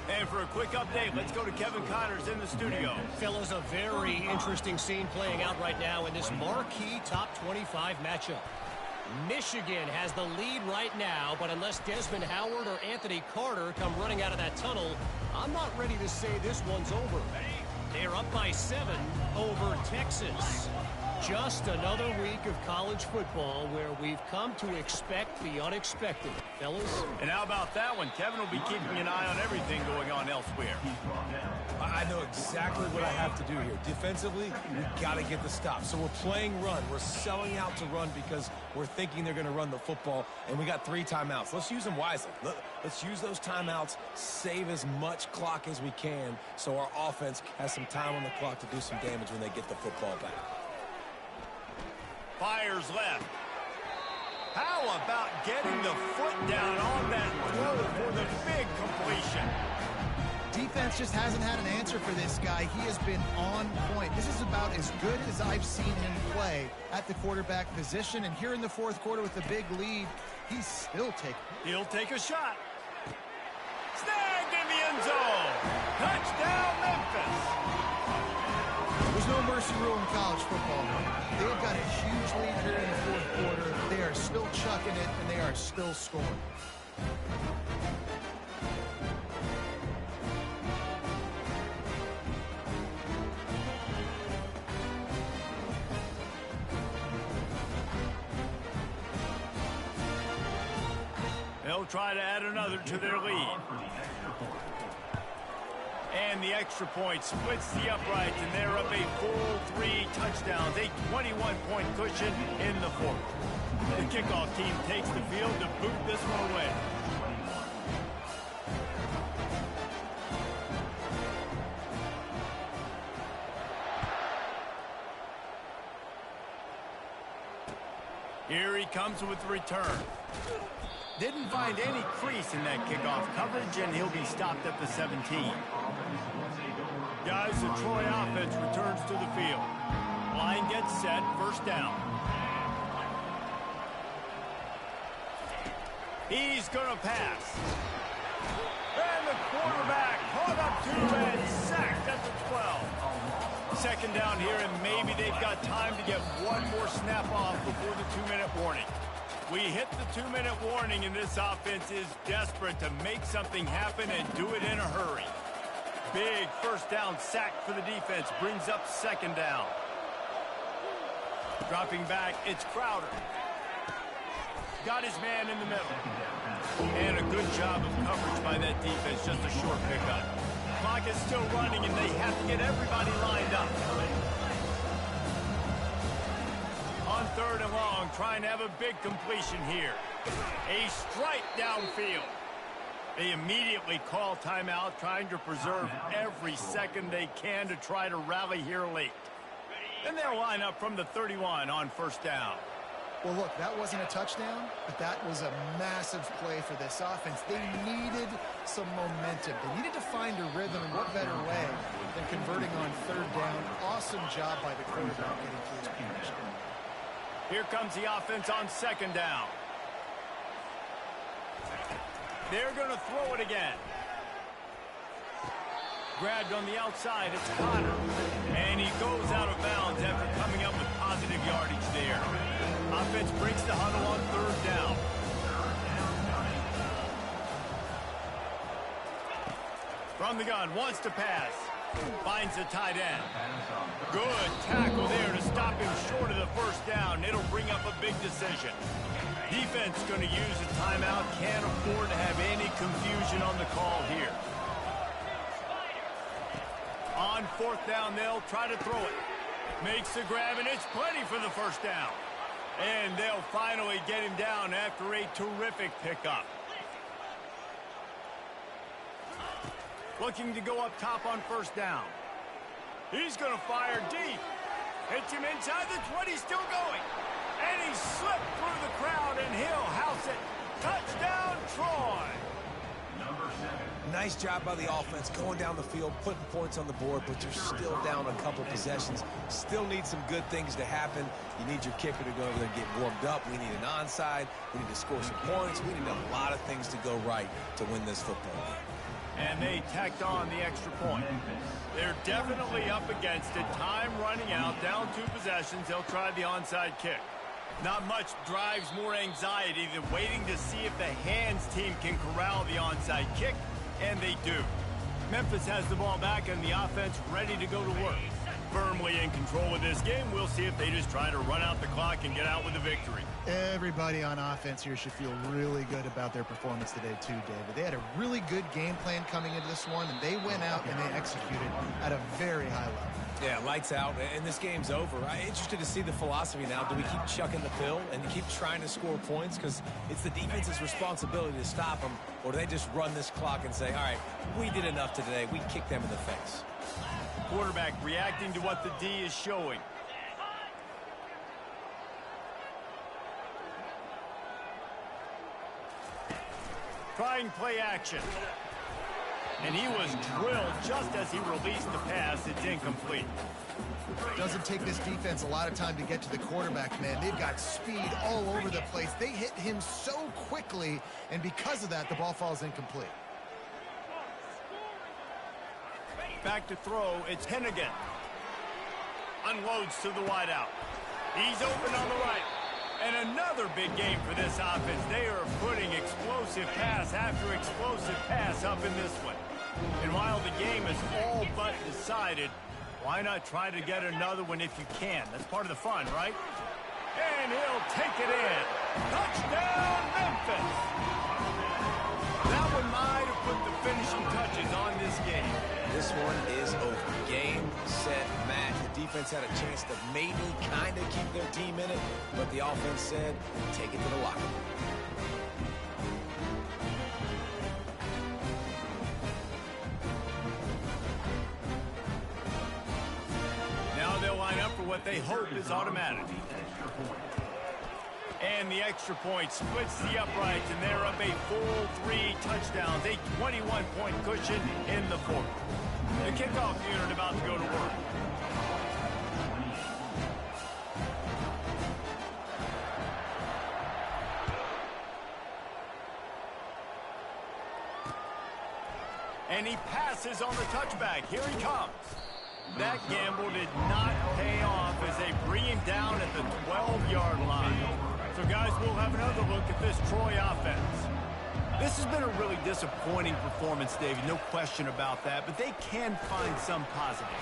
And for a quick update, let's go to Kevin Connors in the studio. Fellas, a very interesting scene playing out right now in this marquee top 25 matchup. Michigan has the lead right now, but unless Desmond Howard or Anthony Carter come running out of that tunnel, I'm not ready to say this one's over. They're up by 7 over Texas. Just another week of college football where we've come to expect the unexpected, fellas. And how about that one? Kevin will be keeping an eye on everything going on elsewhere. I know exactly what I have to do here. Defensively, we got to get the stop. So we're playing run. We're selling out to run because we're thinking they're going to run the football, and we got 3 timeouts. Let's use them wisely. Let's use those timeouts, save as much clock as we can so our offense has some time on the clock to do some damage when they get the football back. Fires left. How about getting the foot down on that throw for the big completion? Defense just hasn't had an answer for this guy. He has been on point. This is about as good as I've seen him play at the quarterback position. And here in the fourth quarter with the big lead, he's still taking. He'll take a shot. Snagged in the end zone. Touchdown, Memphis. There's no mercy rule in college football. They've got a huge lead here in the fourth quarter. They are still chucking it, and they are still scoring. They'll try to add another to their lead. And the extra point splits the uprights, and they're up a full 3 touchdowns, a 21-point cushion in the fourth. The kickoff team takes the field to boot this one away. Here he comes with the return. Didn't find any crease in that kickoff coverage, and he'll be stopped at the 17. Guys, the Troy offense returns to the field. Line gets set, first down. He's going to pass. And the quarterback caught up to and sacked at the 12. Second down here, and maybe they've got time to get one more snap off before the 2-minute warning. We hit the 2-minute warning, and this offense is desperate to make something happen and do it in a hurry. Big first down sack for the defense brings up second down. Dropping back, it's Crowder. Got his man in the middle. And a good job of coverage by that defense, just a short pickup. Clock is still running, and they have to get everybody lined up. On third and long, trying to have a big completion here. A strike downfield. They immediately call timeout, trying to preserve every second they can to try to rally here late. And they'll line up from the 31 on first down. Well, look, that wasn't a touchdown, but that was a massive play for this offense. They needed some momentum. They needed to find a rhythm, and what better way than converting on third down. Awesome job by the quarterback getting to his position. Here comes the offense on second down. They're going to throw it again. Grabbed on the outside, it's Connor. And he goes out of bounds after coming up with positive yardage there. Offense breaks the huddle on third down. From the gun, wants to pass. Finds the tight end. Good tackle there to stop him short of the first down. It'll bring up a big decision. Defense going to use a timeout. Can't afford to have any confusion on the call here. On fourth down, they'll try to throw it. Makes the grab, and it's plenty for the first down. And they'll finally get him down after a terrific pickup. Looking to go up top on first down. He's going to fire deep. Hits him inside the 20, still going. And he slipped through the crowd, and he'll house it. Touchdown, Troy. Nice job by the offense going down the field, putting points on the board, but you're still down a couple possessions. Still need some good things to happen. You need your kicker to go over there and get warmed up. We need an onside. We need to score some points. We need a lot of things to go right to win this football game. And they tacked on the extra point. They're definitely up against it. Time running out, down 2 possessions. They'll try the onside kick. Not much drives more anxiety than waiting to see if the hands team can corral the onside kick, and they do. Memphis has the ball back and the offense ready to go to work. Firmly in control of this game. We'll see if they just try to run out the clock and get out with a victory. Everybody on offense here should feel really good about their performance today too, David. They had a really good game plan coming into this one, and they went out and they executed at a very high level. Yeah, lights out, and this game's over. I'm interested to see the philosophy now. Do we keep chucking the pill and keep trying to score points? Because it's the defense's responsibility to stop them, or do they just run this clock and say, all right, we did enough today. We kicked them in the face. Quarterback reacting to what the D is showing. Trying play action. And he was drilled just as he released the pass. It's incomplete. Doesn't take this defense a lot of time to get to the quarterback, man. They've got speed all over the place. They hit him so quickly, and because of that, the ball falls incomplete. Back to throw, it's Hennigan. Unloads to the wideout. He's open on the right. And another big game for this offense. They are putting explosive pass after explosive pass up in this one. And while the game is all but decided, why not try to get another one if you can? That's part of the fun, right? And he'll take it in. Touchdown, Memphis! That one might have put the finishing touches on this game. This one is over. Game, set, match. The defense had a chance to maybe kind of keep their team in it, but the offense said, take it to the locker room. Now they'll line up for what they hope is automatic. And the extra point splits the uprights, and they're up a full 3 touchdowns, a 21-point cushion in the fourth. The kickoff unit about to go to work. And he passes on the touchback. Here he comes. That gamble did not pay off as they bring him down at the 12-yard line. So, guys, we'll have another look at this Troy offense. This has been a really disappointing performance, David. No question about that. But they can find some positives.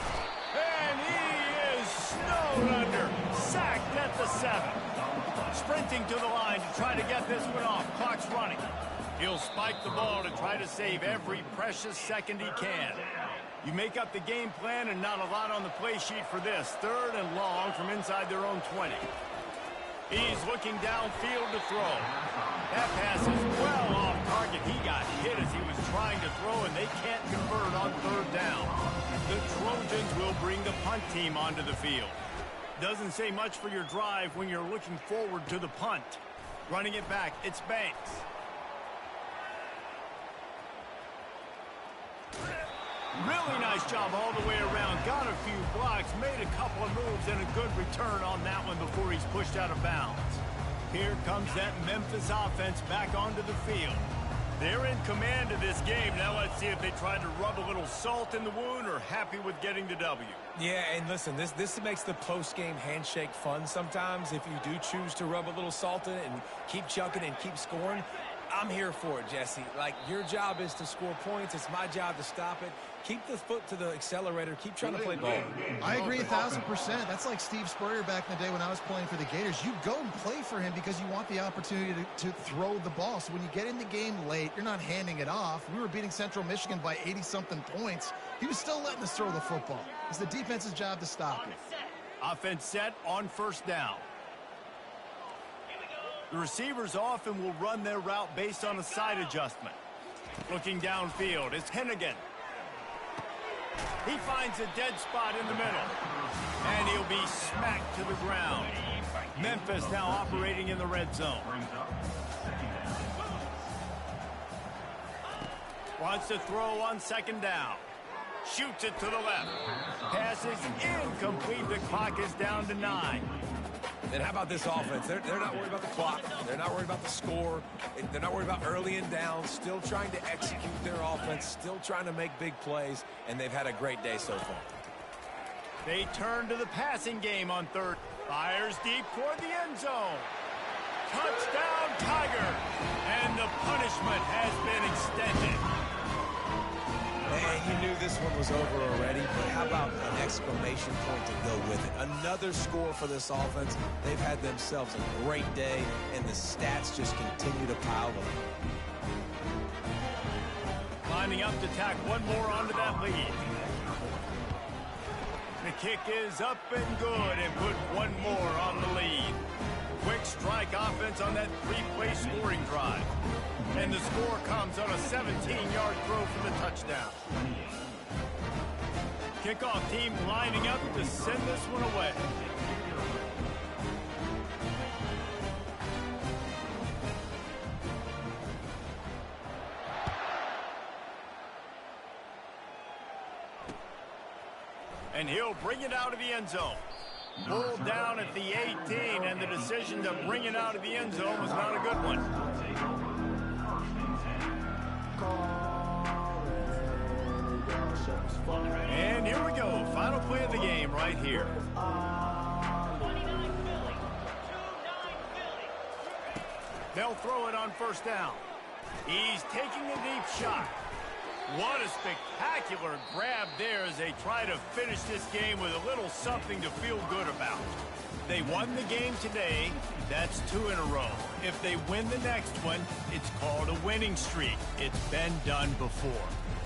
And he is snowed under. Sacked at the 7. Sprinting to the line to try to get this one off. Clock's running. He'll spike the ball to try to save every precious second he can. You make up the game plan and not a lot on the play sheet for this. 3rd and long from inside their own 20. He's looking downfield to throw. That pass is well off target. He got hit as he was trying to throw, and they can't convert on 3rd down. The Trojans will bring the punt team onto the field. Doesn't say much for your drive when you're looking forward to the punt. Running it back, it's Banks. Really nice job all the way around. Got a few blocks, made a couple of moves, and a good return on that one before he's pushed out of bounds. Here comes that Memphis offense back onto the field. They're in command of this game. Now let's see if they try to rub a little salt in the wound or happy with getting the W. Yeah, and listen, this makes the post-game handshake fun sometimes. If you do choose to rub a little salt in it and keep chucking and keep scoring, I'm here for it, Jesse. Like, your job is to score points. It's my job to stop it. Keep the foot to the accelerator. Keep trying to play ball. I agree 1,000%. That's like Steve Spurrier back in the day when I was playing for the Gators. You go and play for him because you want the opportunity to throw the ball. So when you get in the game late, you're not handing it off. We were beating Central Michigan by 80-something points. He was still letting us throw the football. It's the defense's job to stop it. Offense set on 1st down. The receivers often will run their route based on a side adjustment. Looking downfield, it's Hennigan. He finds a dead spot in the middle. And he'll be smacked to the ground. Memphis now operating in the red zone. Wants to throw on 2nd down. Shoots it to the left. Pass is incomplete. The clock is down to 9. And how about this offense? They're not worried about the clock. They're not worried about the score. They're not worried about early and down. Still trying to execute their offense. Still trying to make big plays. And they've had a great day so far. They turn to the passing game on 3rd. Fires deep toward the end zone. Touchdown, Tiger. And the punishment has been extended. And you knew this one was over already, but how about an exclamation point to go with it? Another score for this offense. They've had themselves a great day, and the stats just continue to pile them. Lining up to tack one more onto that lead. The kick is up and good and put one more on the lead. Quick strike offense on that 3-play scoring drive. And the score comes on a 17-yard throw for the touchdown. Kickoff team lining up to send this one away. And he'll bring it out of the end zone. Pulled down at the 18, and the decision to bring it out of the end zone was not a good one. And here we go. Final play of the game right here. They'll throw it on 1st down. He's taking a deep shot. What a spectacular grab there as they try to finish this game with a little something to feel good about. They won the game today. That's 2 in a row. If they win the next one, it's called a winning streak. It's been done before.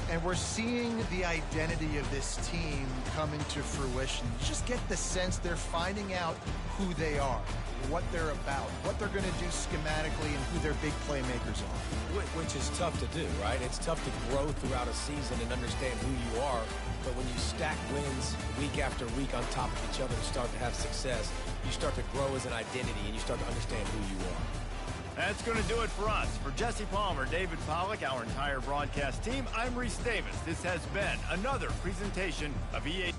And we're seeing the identity of this team come into fruition. You just get the sense they're finding out who they are, what they're about, what they're going to do schematically, and who their big playmakers are. Which is tough to do, right? It's tough to grow throughout a season and understand who you are. But when you stack wins week after week on top of each other and start to have success, you start to grow as an identity and you start to understand who you are. That's going to do it for us. For Jesse Palmer, David Pollack, our entire broadcast team, I'm Reese Davis. This has been another presentation of EA.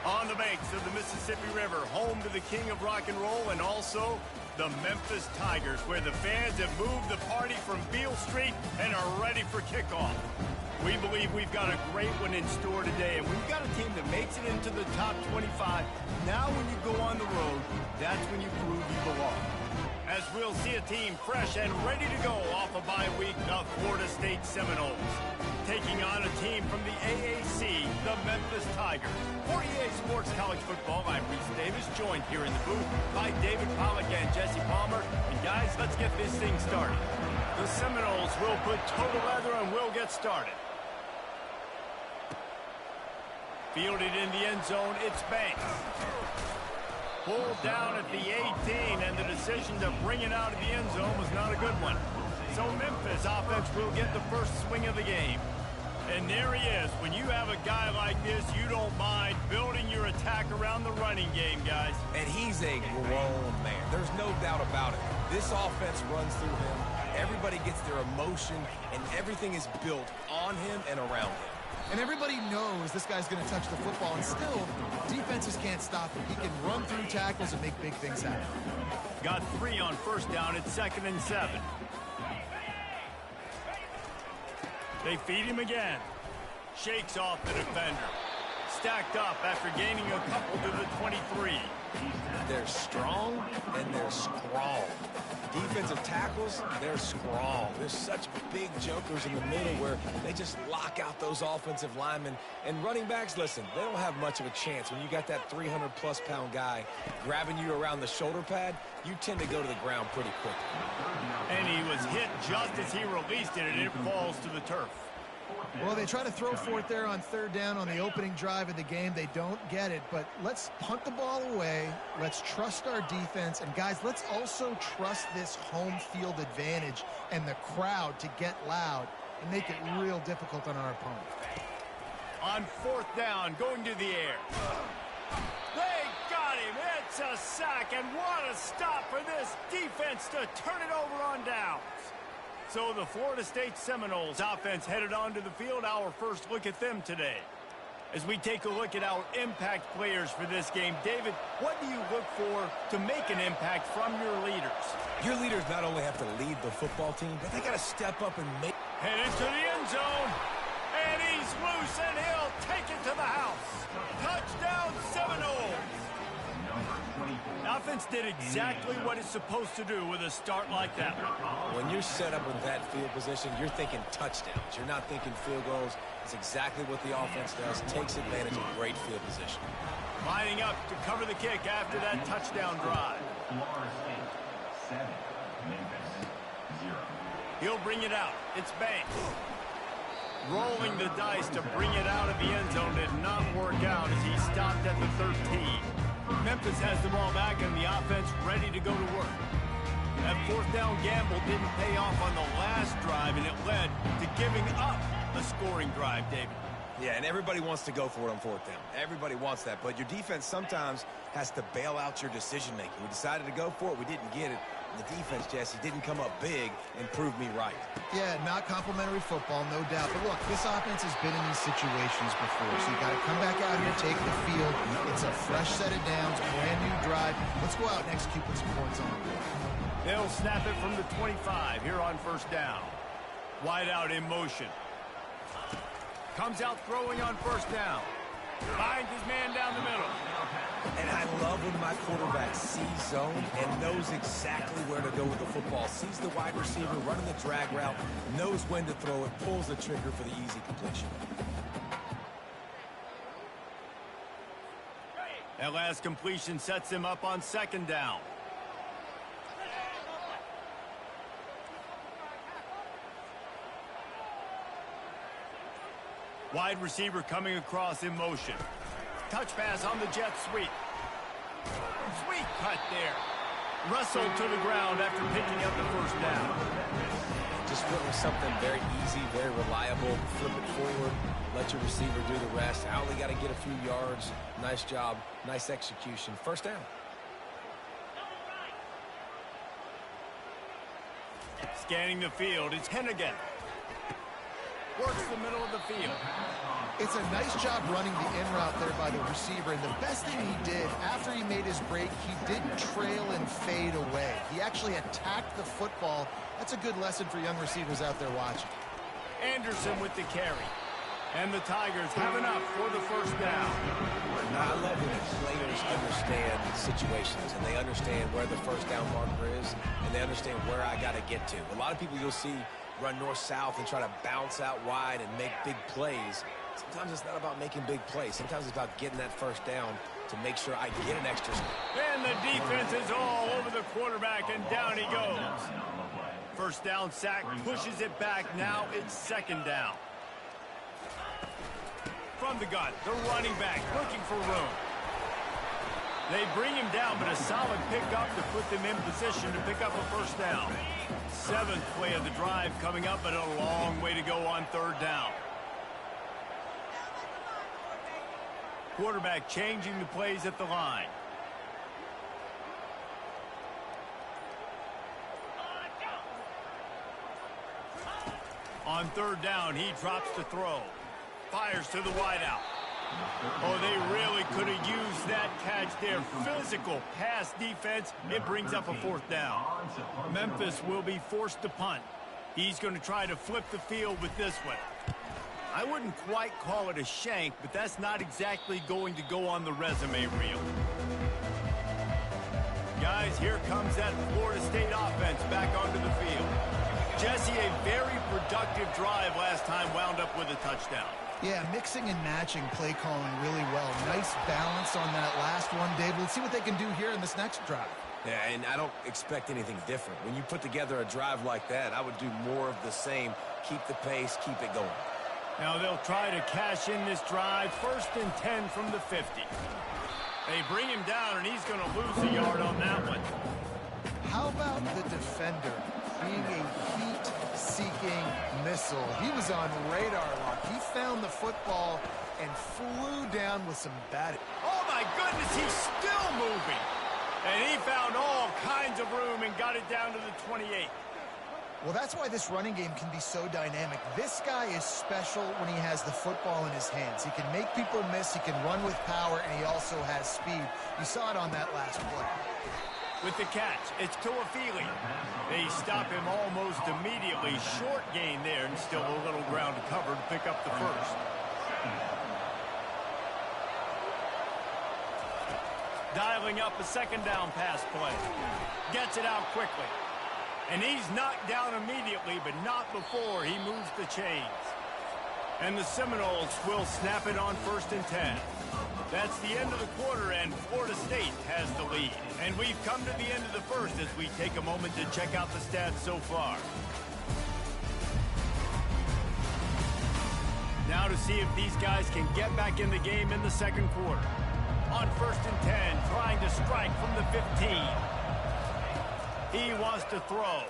On the banks of the Mississippi River, home to the king of rock and roll and also the Memphis Tigers, where the fans have moved the party from Beale Street and are ready for kickoff. We believe we've got a great one in store today, and we've got a team that makes it into the top 25. Now when you go on the road, that's when you prove you belong. As we'll see a team fresh and ready to go off a bye week, the Florida State Seminoles. Taking on a team from the AAC, the Memphis Tigers. 48 Sports College Football, I'm Reese Davis, joined here in the booth by David Pollack and Jesse Palmer. And guys, let's get this thing started. The Seminoles will put total leather and we'll get started. Fielded in the end zone, it's Banks. Pulled down at the 18, and the decision to bring it out of the end zone was not a good one. So Memphis offense will get the first swing of the game. And there he is. When you have a guy like this, you don't mind building your attack around the running game, guys. And he's a grown man. There's no doubt about it. This offense runs through him. Everybody gets their emotion, and everything is built on him and around him. And everybody knows this guy's going to touch the football, and still, defenses can't stop him. He can run through tackles and make big things happen. Got 3 on first down. It's 2nd and 7. They feed him again. Shakes off the defender. Stacked up after gaining a couple to the 23. They're strong and they're strong. Defensive tackles, they're strong. There's such big jokers in the middle where they just lock out those offensive linemen. And running backs, listen, they don't have much of a chance. When you got that 300-plus pound guy grabbing you around the shoulder pad, you tend to go to the ground pretty quickly. And he was hit just as he released it, and it falls to the turf. Well, they try to throw for it there on 3rd down on the opening drive of the game. They don't get it, but let's punt the ball away. Let's trust our defense. And, guys, let's also trust this home field advantage and the crowd to get loud and make it real difficult on our opponent. On 4th down, going to the air. They got him. It's a sack, and what a stop for this defense to turn it over on downs. So the Florida State Seminoles offense headed onto the field. Our first look at them today. As we take a look at our impact players for this game, David, what do you look for to make an impact from your leaders? Your leaders not only have to lead the football team, but they got to step up and make... Headed to the end zone. And he's loose, and he'll take it to the house. Touchdown, Seminoles. Offense did exactly what it's supposed to do with a start like that. When you're set up in that field position, you're thinking touchdowns. You're not thinking field goals. It's exactly what the offense does. Takes advantage of great field position. Lining up to cover the kick after that touchdown drive. Florida State 7, Memphis 0. He'll bring it out. It's Banks. Rolling the dice to bring it out of the end zone did not work out as he stopped at the 13. Memphis has the ball back and the offense ready to go to work. That 4th down gamble didn't pay off on the last drive, and it led to giving up a scoring drive, David. Yeah, and everybody wants to go for it on 4th down. Everybody wants that, but your defense sometimes has to bail out your decision-making. We decided to go for it. We didn't get it. The defense, Jesse, didn't come up big and prove me right. Yeah, not complimentary football, no doubt. But look, this offense has been in these situations before, so you got to come back out here, take the field. It's a fresh set of downs, brand new drive. Let's go out and execute with some points on the board. They'll snap it from the 25 here on 1st down. Wide out in motion. Comes out throwing on 1st down. Finds his man down the middle. And I love when my quarterback sees zone and knows exactly where to go with the football. Sees the wide receiver running the drag route, knows when to throw it, pulls the trigger for the easy completion. That last completion sets him up on 2nd down. Wide receiver coming across in motion. Touch pass on the jet sweep. Sweet cut there. Wrestled to the ground after picking up the 1st down. Just went with something very easy, very reliable. Flip it forward, let your receiver do the rest. I only got to get a few yards. Nice job, nice execution. 1st down. Scanning the field, it's Hennigan. Works the middle of the field. It's a nice job running the in route there by the receiver, and the best thing he did after he made his break, he didn't trail and fade away. He actually attacked the football. That's a good lesson for young receivers out there watching. Anderson with the carry. And the Tigers have enough for the first down. Now, I love when players understand situations and they understand where the first down marker is and they understand where I got to get to. A lot of people you'll see run north-south and try to bounce out wide and make big plays. Sometimes it's not about making big plays. Sometimes it's about getting that first down to make sure I get an extra step. And the defense is all over the quarterback, and down he goes. First down sack, pushes it back. Now it's second down. From the gun, the running back looking for room. They bring him down, but a solid pickup to put them in position to pick up a first down. Seventh play of the drive coming up, but a long way to go on third down. Quarterback changing the plays at the line. On third down, he drops the throw. Fires to the wideout. Oh, they really could have used that catch there. Physical pass defense. It brings up a fourth down. Memphis will be forced to punt. He's going to try to flip the field with this one. I wouldn't quite call it a shank, but that's not exactly going to go on the resume reel. Guys, here comes that Florida State offense back onto the field. Jesse, a very productive drive last time wound up with a touchdown. Yeah, mixing and matching play calling really well. Nice balance on that last one, David. Let's see what they can do here in this next drive. Yeah, and I don't expect anything different. When you put together a drive like that, I would do more of the same. Keep the pace, keep it going. Now they'll try to cash in this drive. First and 10 from the 50. They bring him down, and he's going to lose a yard on that one. How about the defender being a heat-seeking missile? He was on radar lock. He found the football and flew down with some batting. Oh, my goodness, he's still moving. And he found all kinds of room and got it down to the 28. Well, that's why this running game can be so dynamic. This guy is special when he has the football in his hands. He can make people miss, he can run with power, and he also has speed. You saw it on that last play. With the catch, it's Toafili. They stop him almost immediately. Short gain there, and still a little ground to cover to pick up the first. Dialing up a second down pass play. Gets it out quickly. And he's knocked down immediately, but not before he moves the chains. And the Seminoles will snap it on first and 10. That's the end of the quarter, and Florida State has the lead. And we've come to the end of the first as we take a moment to check out the stats so far. Now to see if these guys can get back in the game in the second quarter. On first and 10, trying to strike from the 15. He wants to throw.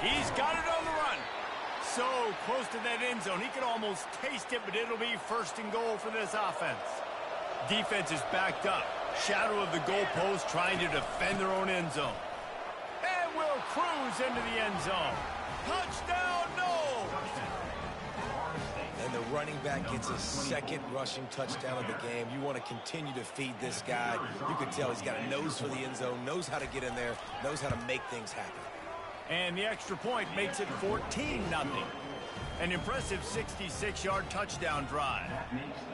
He's got it on the run. So close to that end zone. He can almost taste it, but it'll be first and goal for this offense. Defense is backed up. Shadow of the goalpost trying to defend their own end zone. And will cruise into the end zone. Touchdown, no! And the running back gets his second rushing touchdown of the game. You want to continue to feed this guy. You can tell he's got a nose for the end zone, knows how to get in there, knows how to make things happen. And the extra point makes it 14-0. An impressive 66-yard touchdown drive.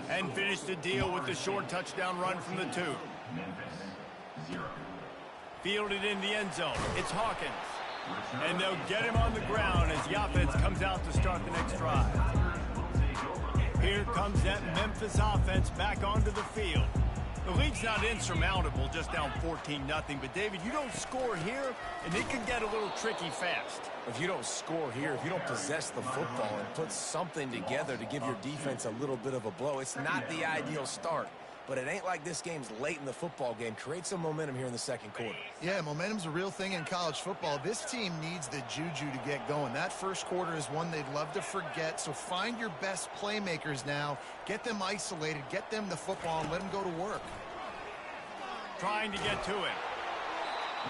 And finish the deal with the short touchdown run from the 2. Fielded in the end zone. It's Hawkins. And they'll get him on the ground as the offense comes out to start the next drive. Here comes that Memphis offense back onto the field. The lead's not insurmountable, just down 14-0. But, David, you don't score here, and it can get a little tricky fast. If you don't score here, if you don't possess the football and put something together to give your defense a little bit of a blow, it's not the ideal start. But it ain't like this game's late in the football game. Create some momentum here in the second quarter. Yeah, momentum's a real thing in college football. This team needs the juju to get going. That first quarter is one they'd love to forget. So find your best playmakers now. Get them isolated. Get them the football and let them go to work. Trying to get to it.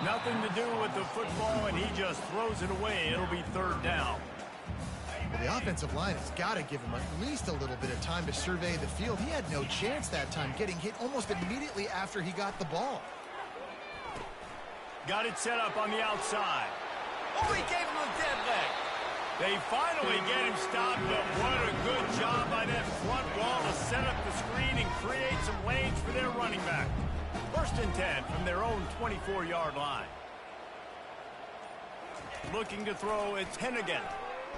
Nothing to do with the football, and he just throws it away. It'll be third down. Well, the offensive line has got to give him at least a little bit of time to survey the field. He had no chance that time, getting hit almost immediately after he got the ball. Got it set up on the outside. Oh, he gave him a dead leg. They finally get him stopped, but what a good job by that front wall to set up the screen and create some lanes for their running back. 1st and 10 from their own 24-yard line. Looking to throw, it's Hennigan.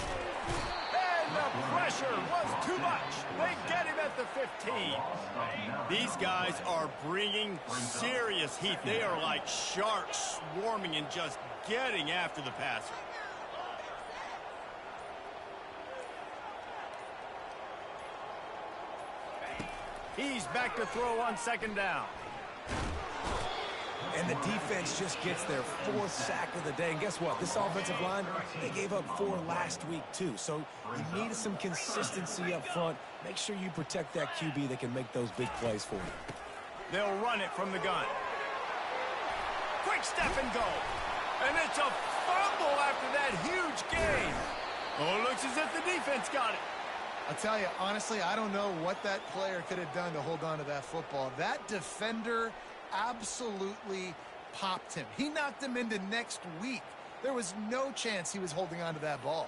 And the pressure was too much. They get him at the 15. These guys are bringing serious heat. They are like sharks swarming and just getting after the passer. He's back to throw on 2nd down. And the defense just gets their 4th sack of the day. And guess what? This offensive line, they gave up 4 last week too. So you need some consistency up front. Make sure you protect that QB that can make those big plays for you. They'll run it from the gun. Quick step and go. And it's a fumble after that huge gain. Oh, it looks as if the defense got it. I'll tell you, honestly, I don't know what that player could have done to hold on to that football. That defender absolutely popped him. He knocked him into next week. There was no chance he was holding on to that ball.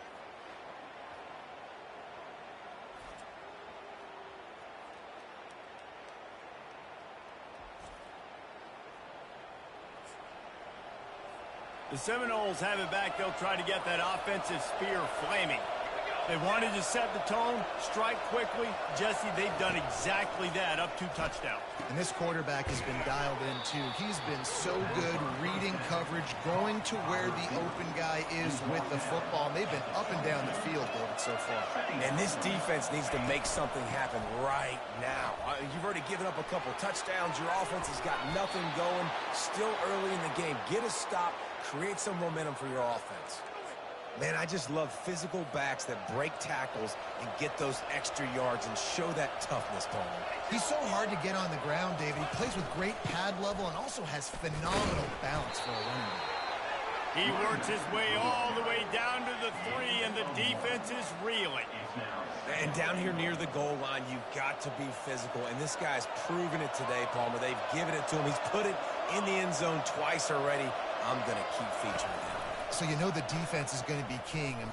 The Seminoles have it back. They'll try to get that offensive spear flaming. They wanted to set the tone, strike quickly. Jesse, they've done exactly that, up 2 touchdowns. And this quarterback has been dialed in, too. He's been so good reading coverage, going to where the open guy is with the football. And they've been up and down the field, David, so far. And this defense needs to make something happen right now. You've already given up a couple touchdowns. Your offense has got nothing going. Still early in the game. Get a stop. Create some momentum for your offense. Man, I just love physical backs that break tackles and get those extra yards and show that toughness, Paul. He's so hard to get on the ground, David. He plays with great pad level and also has phenomenal balance for a running back. He works his way all the way down to the 3, and the defense is reeling. And down here near the goal line, you've got to be physical. And this guy's proven it today, Palmer. They've given it to him. He's put it in the end zone twice already. I'm going to keep featuring him. So you know the defense is going to be king. And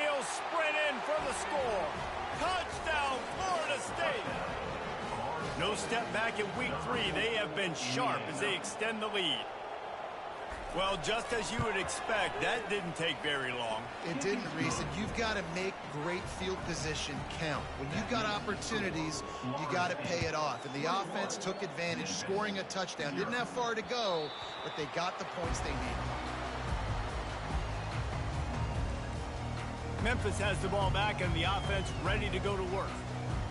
he'll sprint in for the score. Touchdown, Florida State. No step back in week 3. They have been sharp as they extend the lead. Well, just as you would expect, that didn't take very long. It didn't, Reese, and you've got to make great field position count. When you've got opportunities, you got to pay it off. And the offense took advantage, scoring a touchdown. Didn't have far to go, but they got the points they needed. Memphis has the ball back and the offense ready to go to work.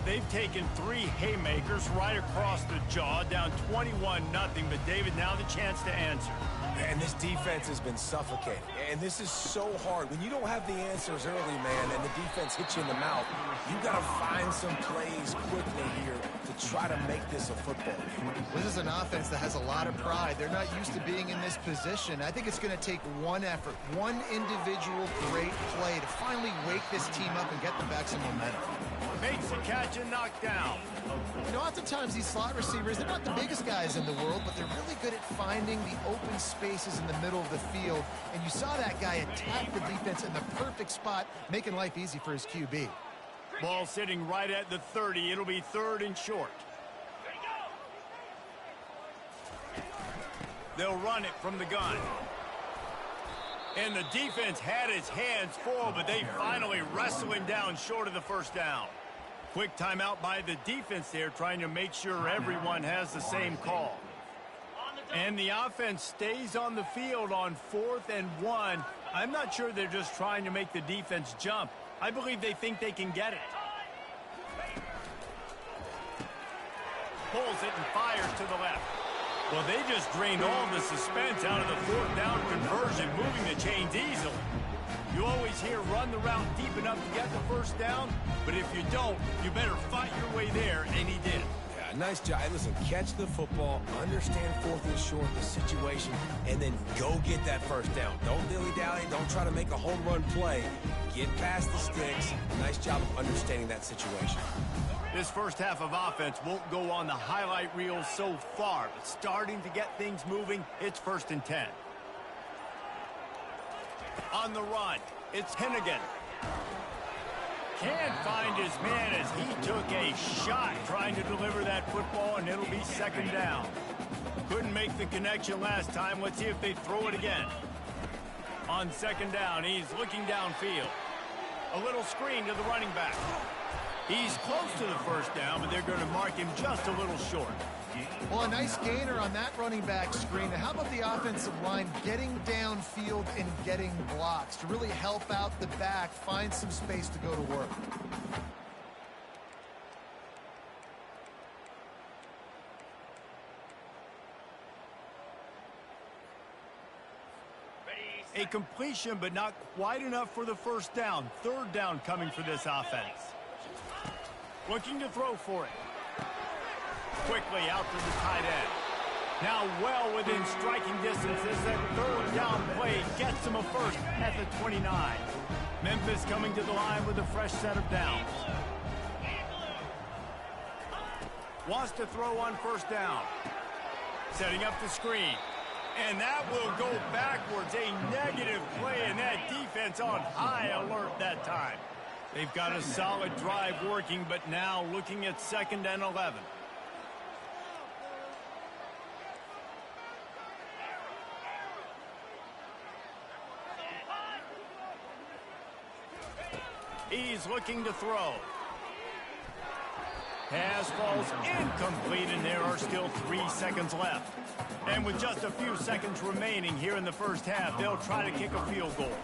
They've taken 3 haymakers right across the jaw, down 21-0, but David, now the chance to answer. And this defense has been suffocating. And this is so hard. When you don't have the answers early, man, and the defense hits you in the mouth, you've got to find some plays quickly here to try to make this a football game. This is an offense that has a lot of pride. They're not used to being in this position. I think it's going to take one effort, one individual great play to finally wake this team up and get them back some momentum. Makes the catch and knocked down. You know, oftentimes these slot receivers, they're not the biggest guys in the world, but they're really good at finding the open spaces in the middle of the field. And you saw that guy attack the defense in the perfect spot, making life easy for his QB. Ball sitting right at the 30. It'll be 3rd and short. They'll run it from the gun. And the defense had his hands full, but they finally wrestle him down short of the 1st down. Quick timeout by the defense there, trying to make sure everyone has the same call. And the offense stays on the field on 4th and 1. I'm not sure they're just trying to make the defense jump. I believe they think they can get it. Pulls it and fires to the left. Well, they just drained all the suspense out of the 4th down conversion, moving the chains easily. You always hear run the route deep enough to get the 1st down, but if you don't, you better fight your way there, and he did. Yeah, Nice job. Hey, listen, catch the football, understand 4th and short, the situation, and then go get that first down. Don't dilly-dally. Don't try to make a home run play. Get past the sticks. Nice job of understanding that situation. This first half of offense won't go on the highlight reel so far, but starting to get things moving, it's 1st and 10. On the run, it's Hennigan. Can't find his man as he took a shot trying to deliver that football, and it'll be 2nd down. Couldn't make the connection last time. Let's see if they throw it again. On 2nd down, he's looking downfield. A little screen to the running back. He's close to the first down, but they're going to mark him just a little short. Well, a nice gainer on that running back screen. Now, how about the offensive line getting downfield and getting blocks to really help out the back, find some space to go to work? A completion, but not quite enough for the first down. 3rd down coming for this offense. Looking to throw for it. Quickly out to the tight end. Now well within striking distance as that 3rd down play gets him a first at the 29. Memphis coming to the line with a fresh set of downs. Wants to throw on 1st down. Setting up the screen. And that will go backwards. A negative play, and that defense on high alert that time. They've got a solid drive working, but now looking at 2nd and 11. He's looking to throw. Pass falls incomplete, and there are still 3 seconds left. And with just a few seconds remaining here in the first half, they'll try to kick a field goal.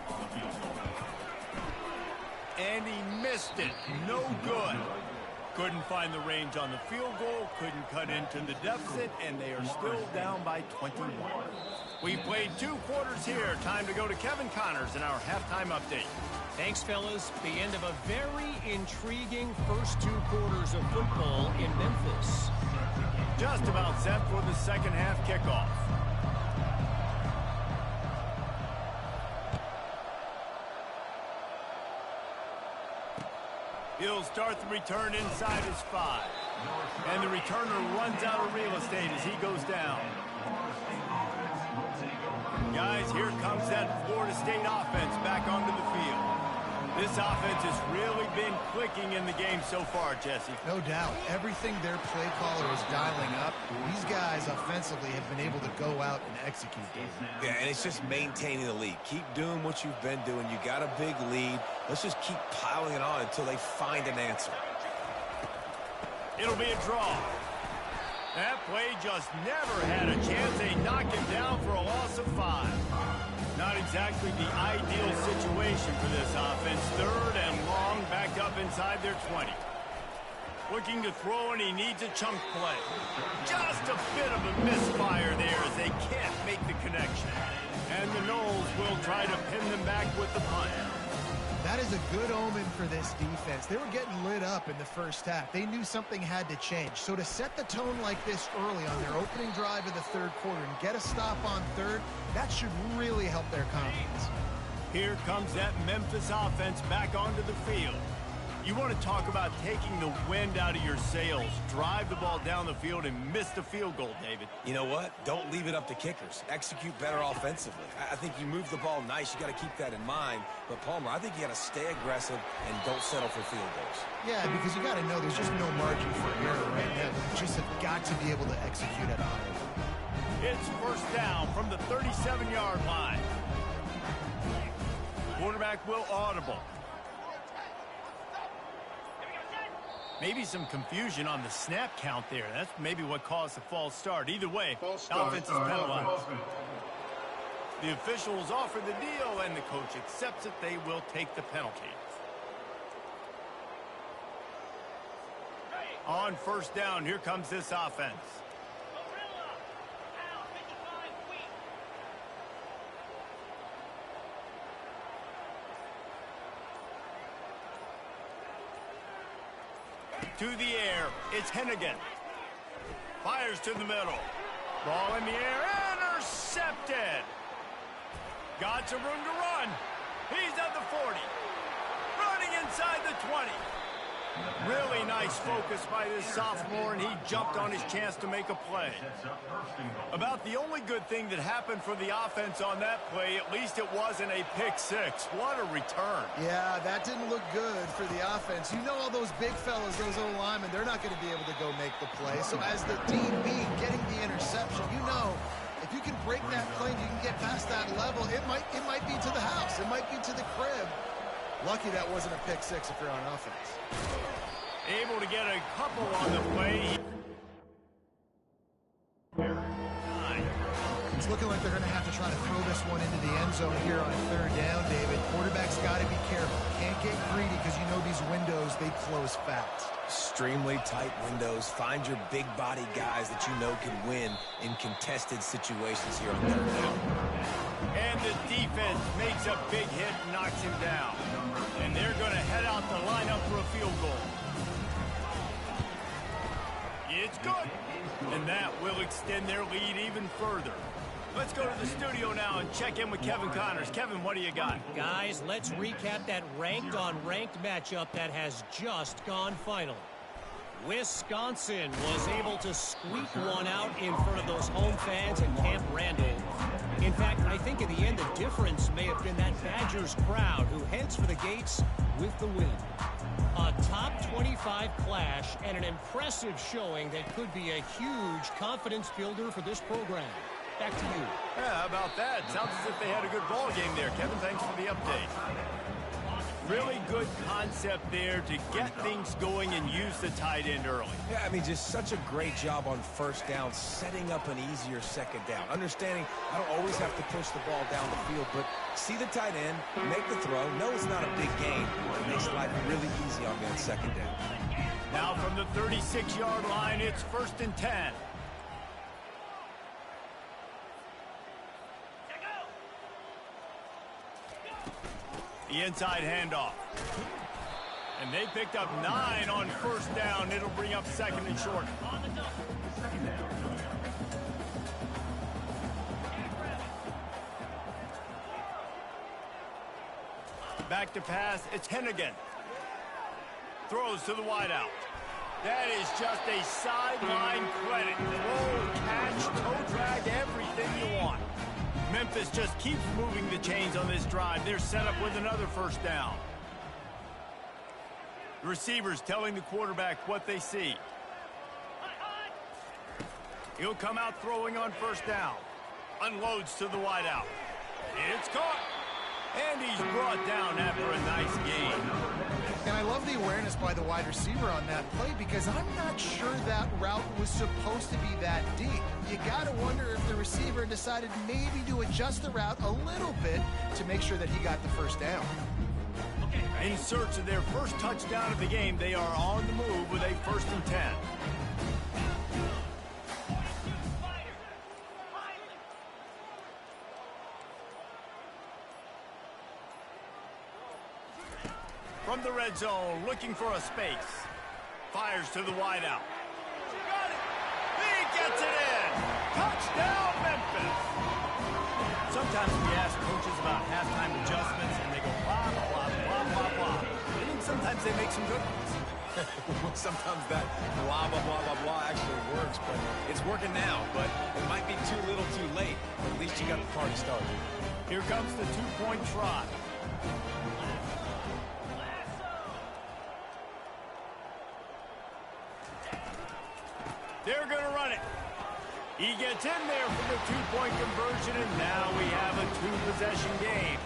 And he missed it. No good. Couldn't find the range on the field goal, couldn't cut into the deficit, and they are still down by 21. We played 2 quarters here. Time to go to Kevin Connors in our halftime update. Thanks, fellas. The end of a very intriguing first 2 quarters of football in Memphis. Just about set for the second half kickoff. He'll start the return inside his 5. And the returner runs out of real estate as he goes down. Guys, here comes that Florida State offense back onto the field. This offense has really been clicking in the game so far, Jesse. No doubt. Everything their play caller is dialing up, these guys offensively have been able to go out and execute. Yeah, and it's just maintaining the lead. Keep doing what you've been doing. You got a big lead. Let's just keep piling it on until they find an answer. It'll be a draw. That play just never had a chance. They knock him down for a loss of 5. Not exactly the ideal situation for this offense. 3rd and long, backed up inside their 20. Looking to throw, and he needs a chunk play. Just a bit of a misfire there as they can't make the connection. And the Noles will try to pin them back with the punt. That is a good omen for this defense. They were getting lit up in the first half. They knew something had to change. So to set the tone like this early on their opening drive of the 3rd quarter and get a stop on 3rd, that should really help their confidence. Here comes that Memphis offense back onto the field. You want to talk about taking the wind out of your sails. Drive the ball down the field and miss the field goal, David. You know what? Don't leave it up to kickers. Execute better offensively. I think you move the ball nice. You got to keep that in mind. But, Palmer, I think you got to stay aggressive and don't settle for field goals. Yeah, because you got to know there's just no margin for error right now. You just have got to be able to execute at a high level. It's 1st down from the 37-yard line. Quarterback will audible. Maybe some confusion on the snap count there. That's maybe what caused the false start. Either way, offense is penalized. The officials offer the deal, and the coach accepts it. They will take the penalty. On 1st down, here comes this offense. To the air, it's Hennigan. Fires to the middle. Ball in the air. Intercepted. Got some room to run. He's at the 40. Running inside the 20. Really nice focus by this sophomore, and he jumped on his chance to make a play. About the only good thing that happened for the offense on that play, at least it wasn't a pick six. What a return. Yeah, that didn't look good for the offense. You know all those big fellas, those old linemen, they're not going to be able to go make the play. So as the DB getting the interception, you know, if you can break that plane, you can get past that level, it might be to the house. It might be to the crib. Lucky that wasn't a pick six if you're on offense. Able to get a couple on the play. It's looking like they're going to have to try to throw this one into the end zone here on third down, David. Quarterback's got to be careful. Can't get greedy because you know these windows, they close fast. Extremely tight windows. Find your big body guys that you know can win in contested situations here on third down. And the defense makes a big hit and knocks him down. And they're going to head out the lineup for a field goal. It's good. And that will extend their lead even further. Let's go to the studio now and check in with Kevin Connors. Kevin, what do you got? Guys, let's recap that ranked-on-ranked matchup that has just gone final. Wisconsin was able to squeak one out in front of those home fans at Camp Randall. In fact, I think in the end the difference may have been that Badgers crowd who heads for the gates with the win. A top 25 clash and an impressive showing that could be a huge confidence builder for this program. Back to you. Yeah, how about that? Sounds as if they had a good ball game there. Kevin, thanks for the update. Really good concept there to get things going and use the tight end early. Yeah, I mean, just such a great job on first down, setting up an easier second down. Understanding I don't always have to push the ball down the field, but see the tight end, make the throw. No, it's not a big game. It makes life really easy on me on second down. Now from the 36-yard line, it's 1st and 10. The inside handoff. And they picked up 9 on first down. It'll bring up 2nd and short. Back to pass. It's Hennigan. Throws to the wideout. That is just a sideline credit. Throw, catch, toe drag, everything you want. Memphis just keeps moving the chains on this drive. They're set up with another first down. The receivers telling the quarterback what they see. He'll come out throwing on first down. Unloads to the wideout. It's caught. And he's brought down after a nice gain. And I love the awareness by the wide receiver on that play because I'm not sure that route was supposed to be that deep. You got to wonder if the receiver decided maybe to adjust the route a little bit to make sure that he got the first down. In search of their first touchdown of the game, they are on the move with a 1st and 10. From the red zone, looking for a space. Fires to the wideout. Got it! He gets it in! Touchdown, Memphis! Sometimes we ask coaches about halftime adjustments, and they go blah, blah, blah, blah, blah. I think sometimes they make some good ones. Sometimes that blah, blah, blah, blah, blah actually works, but it's working now. But it might be too little too late. But at least you got the party started. Here comes the two-point try. They're going to run it. He gets in there for the two-point conversion, and now we have a two-possession game.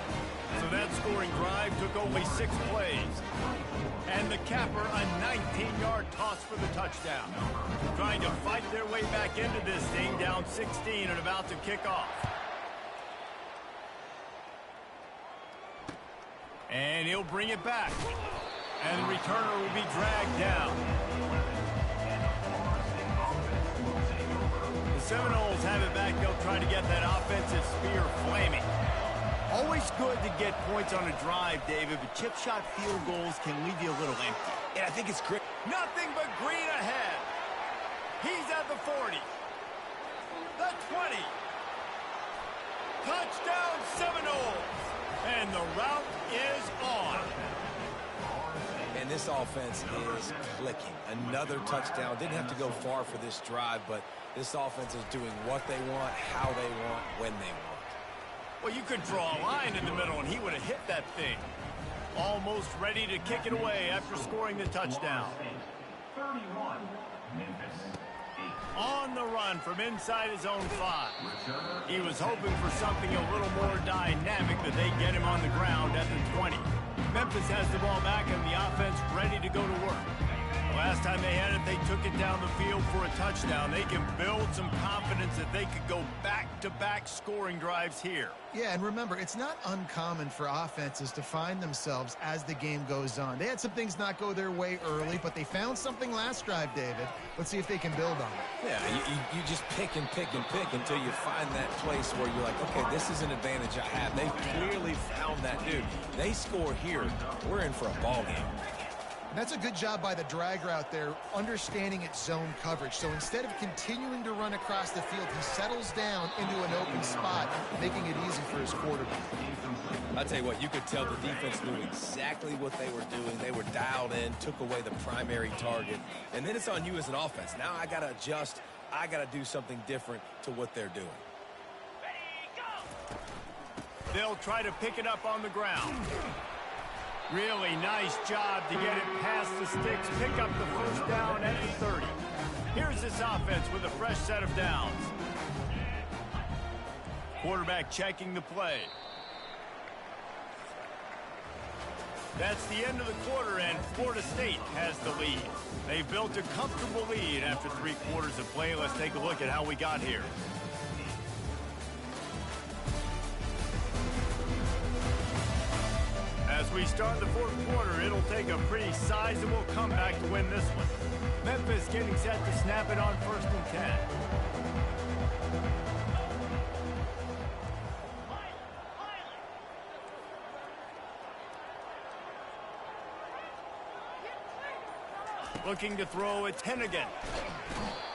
So that scoring drive took only 6 plays. And the capper, a 19-yard toss for the touchdown. Trying to fight their way back into this thing, down 16 and about to kick off. And he'll bring it back. And the returner will be dragged down. Seminoles have it back. They'll try to get that offensive spear flaming. Always good to get points on a drive, David, but chip shot field goals can leave you a little empty. Yeah, I think it's great. Nothing but green ahead. He's at the 40. The 20. Touchdown Seminoles. And the route is on. And this offense is clicking. Another touchdown. Didn't have to go far for this drive, but this offense is doing what they want, how they want, when they want. Well, you could draw a line in the middle, and he would have hit that thing. Almost ready to kick it away after scoring the touchdown. 31, Memphis. On the run from inside his own 5. He was hoping for something a little more dynamic, but they get him on the ground at the 20. Memphis has the ball back and the offense ready to go to work. Last time they had it, they took it down the field for a touchdown. They can build some confidence that they could go back-to-back scoring drives here. Yeah, and remember, it's not uncommon for offenses to find themselves as the game goes on. They had some things not go their way early, but they found something last drive, David. Let's see if they can build on it. Yeah, you just pick and pick and pick until you find that place where you're like, okay, this is an advantage I have. They clearly found that dude. They score here, we're in for a ball game. That's a good job by the drag route there, understanding its zone coverage. So instead of continuing to run across the field, he settles down into an open spot, making it easy for his quarterback. I'll tell you what, you could tell the defense knew exactly what they were doing. They were dialed in, took away the primary target. And then it's on you as an offense. Now I got to adjust. I got to do something different to what they're doing. They'll try to pick it up on the ground. Really nice job to get it past the sticks, pick up the first down at the 30. Here's this offense with a fresh set of downs. Quarterback checking the play. That's the end of the quarter, and Florida State has the lead. They've built a comfortable lead after 3 quarters of play. Let's take a look at how we got here. As we start the 4th quarter, it'll take a pretty sizable comeback to win this one. Memphis getting set to snap it on 1st and 10. Looking to throw it 10 again.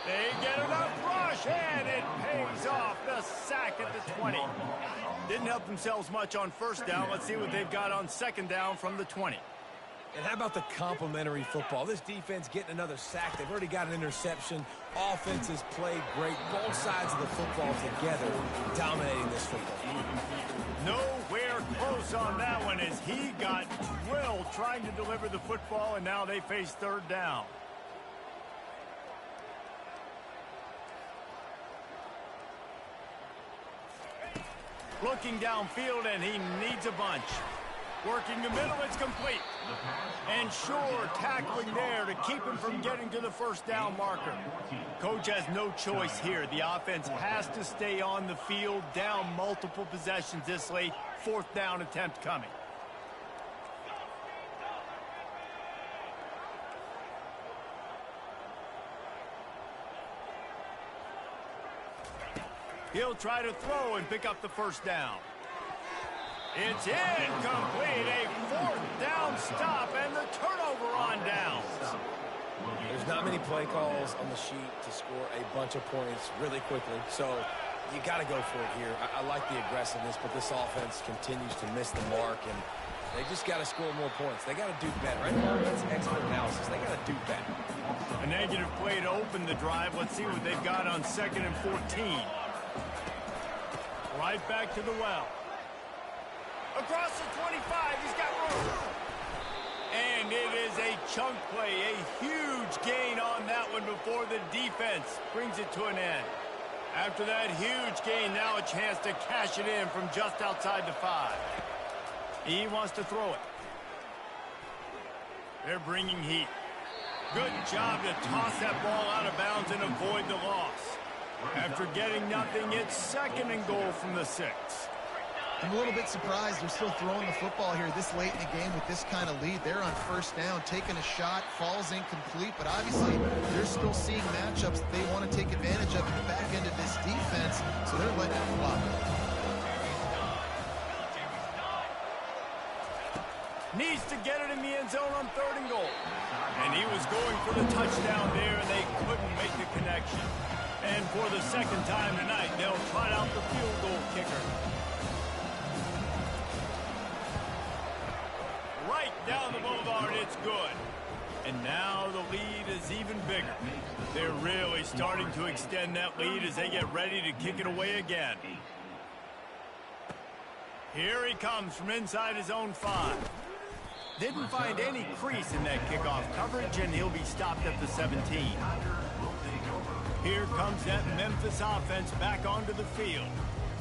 They get enough rush, and it pays off. The sack at the 20. Didn't help themselves much on 1st down. Let's see what they've got on 2nd down from the 20. And how about the complimentary football? This defense getting another sack. They've already got an interception. Offense has played great. Both sides of the football together, dominating this football. Nowhere close on that one as he got drilled trying to deliver the football, and now they face 3rd down. Looking downfield, and he needs a bunch. Working the middle, it's complete. And sure, tackling there to keep him from getting to the 1st down marker. Coach has no choice here. The offense has to stay on the field, down multiple possessions this late. 4th down attempt coming. He'll try to throw and pick up the 1st down. It's incomplete. A 4th down stop and the turnover on downs. There's not many play calls on the sheet to score a bunch of points really quickly, so you got to go for it here. I like the aggressiveness, but this offense continues to miss the mark, and they just got to score more points. They got to do better. Right? That's expert analysis. They got to do better. A negative play to open the drive. Let's see what they've got on 2nd and 14. Right back to the well. Across the 25, he's got room. And it is a chunk play, a huge gain on that one before the defense brings it to an end. After that huge gain, now a chance to cash it in from just outside the 5. He wants to throw it. They're bringing heat. Good job to toss that ball out of bounds and avoid the loss. After getting nothing, it's 2nd and goal from the 6. I'm a little bit surprised they're still throwing the football here this late in the game with this kind of lead. They're on 1st down, taking a shot, falls incomplete, but obviously they're still seeing matchups that they want to take advantage of in the back end of this defense, so they're letting it fly. Needs to get it in the end zone on 3rd and goal. And he was going for the touchdown there, and they couldn't make the connection. And for the second time tonight, they'll trot out the field goal kicker. Right down the boulevard, it's good. And now the lead is even bigger. They're really starting to extend that lead as they get ready to kick it away again. Here he comes from inside his own 5. Didn't find any crease in that kickoff coverage, and he'll be stopped at the 17. Here comes that Memphis offense back onto the field.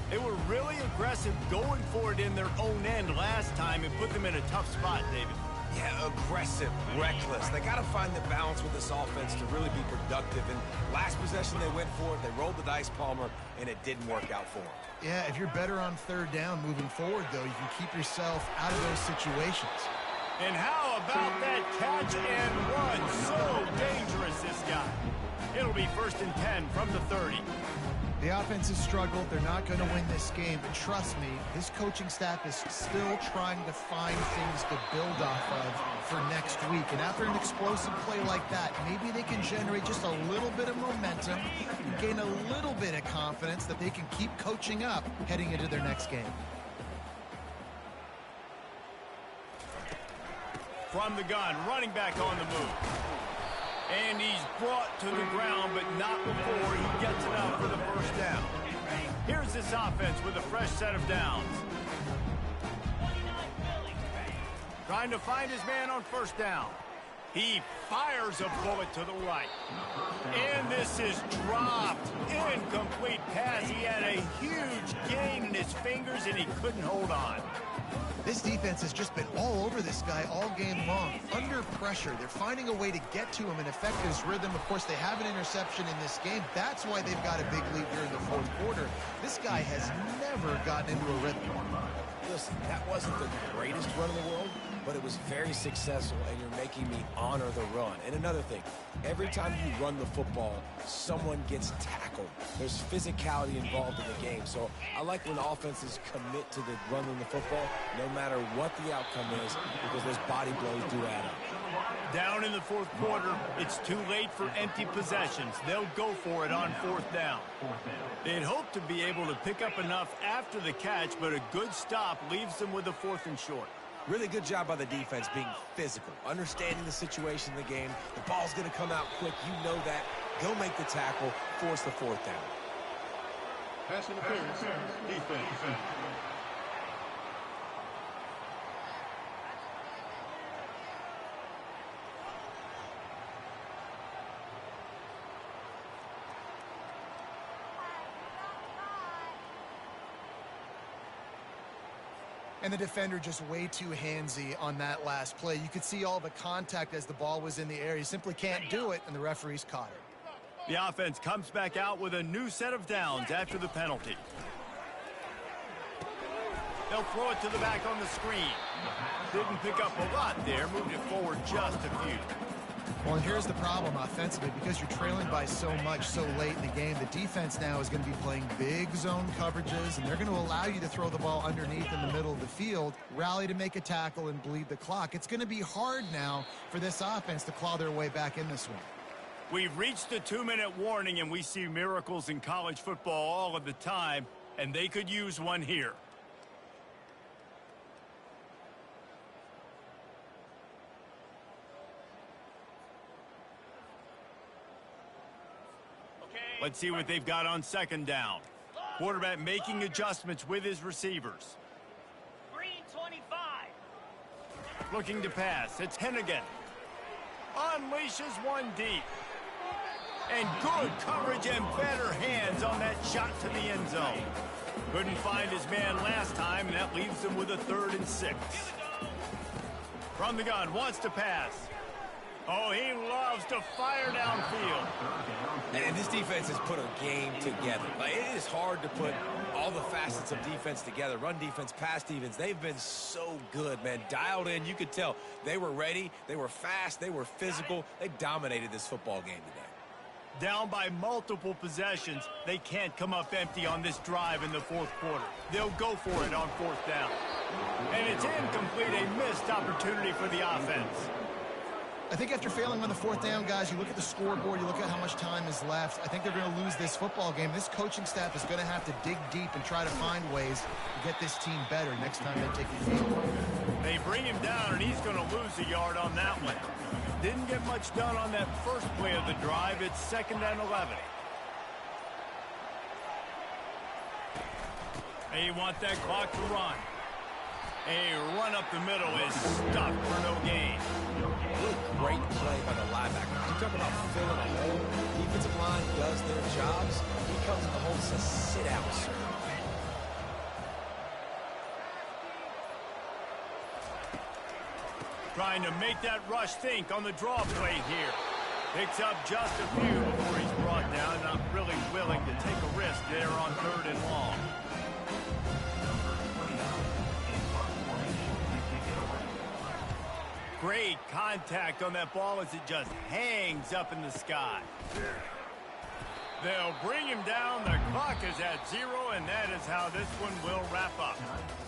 They were really aggressive going for it in their own end last time and put them in a tough spot, David. Yeah, aggressive, reckless. They got to find the balance with this offense to really be productive. And last possession they went for it, they rolled the dice, Palmer, and it didn't work out for them. Yeah, if you're better on third down moving forward, though, you can keep yourself out of those situations. And how about that catch and run? So dangerous, this guy. It'll be 1st and 10 from the 30. The offense has struggled. They're not going to win this game. But trust me, this coaching staff is still trying to find things to build off of for next week. And after an explosive play like that, maybe they can generate just a little bit of momentum, gain a little bit of confidence that they can keep coaching up heading into their next game. From the gun, running back on the move. And he's brought to the ground, but not before he gets it out for the first down. Here's this offense with a fresh set of downs. Trying to find his man on first down. He fires a bullet to the right. And this is dropped. Incomplete pass. He had a huge gain in his fingers, and he couldn't hold on. This defense has just been all over this guy all game long. Under pressure, they're finding a way to get to him and affect his rhythm. Of course, they have an interception in this game. That's why they've got a big lead here in the fourth quarter. This guy has never gotten into a rhythm. Listen, that wasn't the greatest run in the world, but it was very successful, and you're making me honor the run. And another thing, every time you run the football, someone gets tackled. There's physicality involved in the game. So I like when offenses commit to the running the football, no matter what the outcome is, because those body blows do add up. Down in the fourth quarter, it's too late for empty possessions. They'll go for it on fourth down. They'd hope to be able to pick up enough after the catch, but a good stop leaves them with a 4th and short. Really good job by the defense being physical, understanding the situation in the game. The ball's going to come out quick. You know that. Go make the tackle, force the 4th down. Pass interference, defense. And the defender just way too handsy on that last play. You could see all the contact as the ball was in the air. He simply can't do it, and the referees caught it. The offense comes back out with a new set of downs after the penalty. They'll throw it to the back on the screen. Didn't pick up a lot there, moved it forward just a few. Well, and here's the problem offensively. Because you're trailing by so much so late in the game, the defense now is going to be playing big zone coverages, and they're going to allow you to throw the ball underneath in the middle of the field, rally to make a tackle, and bleed the clock. It's going to be hard now for this offense to claw their way back in this one. We've reached the 2-minute warning, and we see miracles in college football all of the time, and they could use one here. Let's see what they've got on second down. Quarterback making adjustments with his receivers. Green 25. Looking to pass. It's Hennigan. Unleashes one deep. And good coverage and better hands on that shot to the end zone. Couldn't find his man last time, and that leaves him with a 3rd and 6. From the gun, wants to pass. Oh, he loves to fire downfield. And this defense has put a game together. Like, it is hard to put all the facets of defense together. Run defense, pass defense. They've been so good, man. Dialed in. You could tell they were ready. They were fast. They were physical. They dominated this football game today. Down by multiple possessions, they can't come up empty on this drive in the fourth quarter. They'll go for it on fourth down. And it's incomplete, a missed opportunity for the offense. I think after failing on the fourth down, guys, you look at the scoreboard, you look at how much time is left. I think they're going to lose this football game. This coaching staff is going to have to dig deep and try to find ways to get this team better next time they take the field. They bring him down, and he's going to lose a yard on that one. Didn't get much done on that first play of the drive. It's 2nd and 11. They want that clock to run. A run up the middle is stopped for no gain. Great play by the linebacker. You talk about filling a hole. Defensive line does their jobs. He comes in the hole and says, sit out, sir. Trying to make that rush think on the draw play here. Picks up just a few before he's brought down. Not really willing to take a risk there on 3rd and long. Great contact on that ball as it just hangs up in the sky. They'll bring him down. The clock is at 0, and that is how this one will wrap up.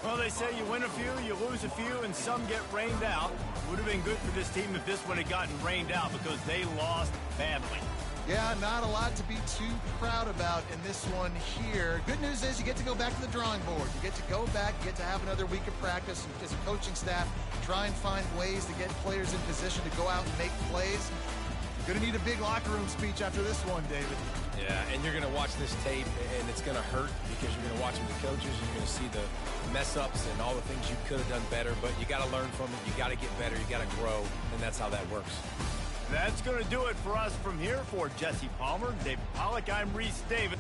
Well, they say you win a few, you lose a few, and some get rained out. Would have been good for this team if this one had gotten rained out because they lost badly. Yeah, not a lot to be too proud about in this one here. Good news is you get to go back to the drawing board. You get to go back, you get to have another week of practice as a coaching staff, try and find ways to get players in position to go out and make plays. You're going to need a big locker room speech after this one, David. Yeah, and you're going to watch this tape, and it's going to hurt because you're going to watch them with coaches. You're going to see the mess-ups and all the things you could have done better, but you got to learn from it. You got to get better. You got to grow, and that's how that works. That's going to do it for us from here. For Jesse Palmer, David Pollack, I'm Reese Davis.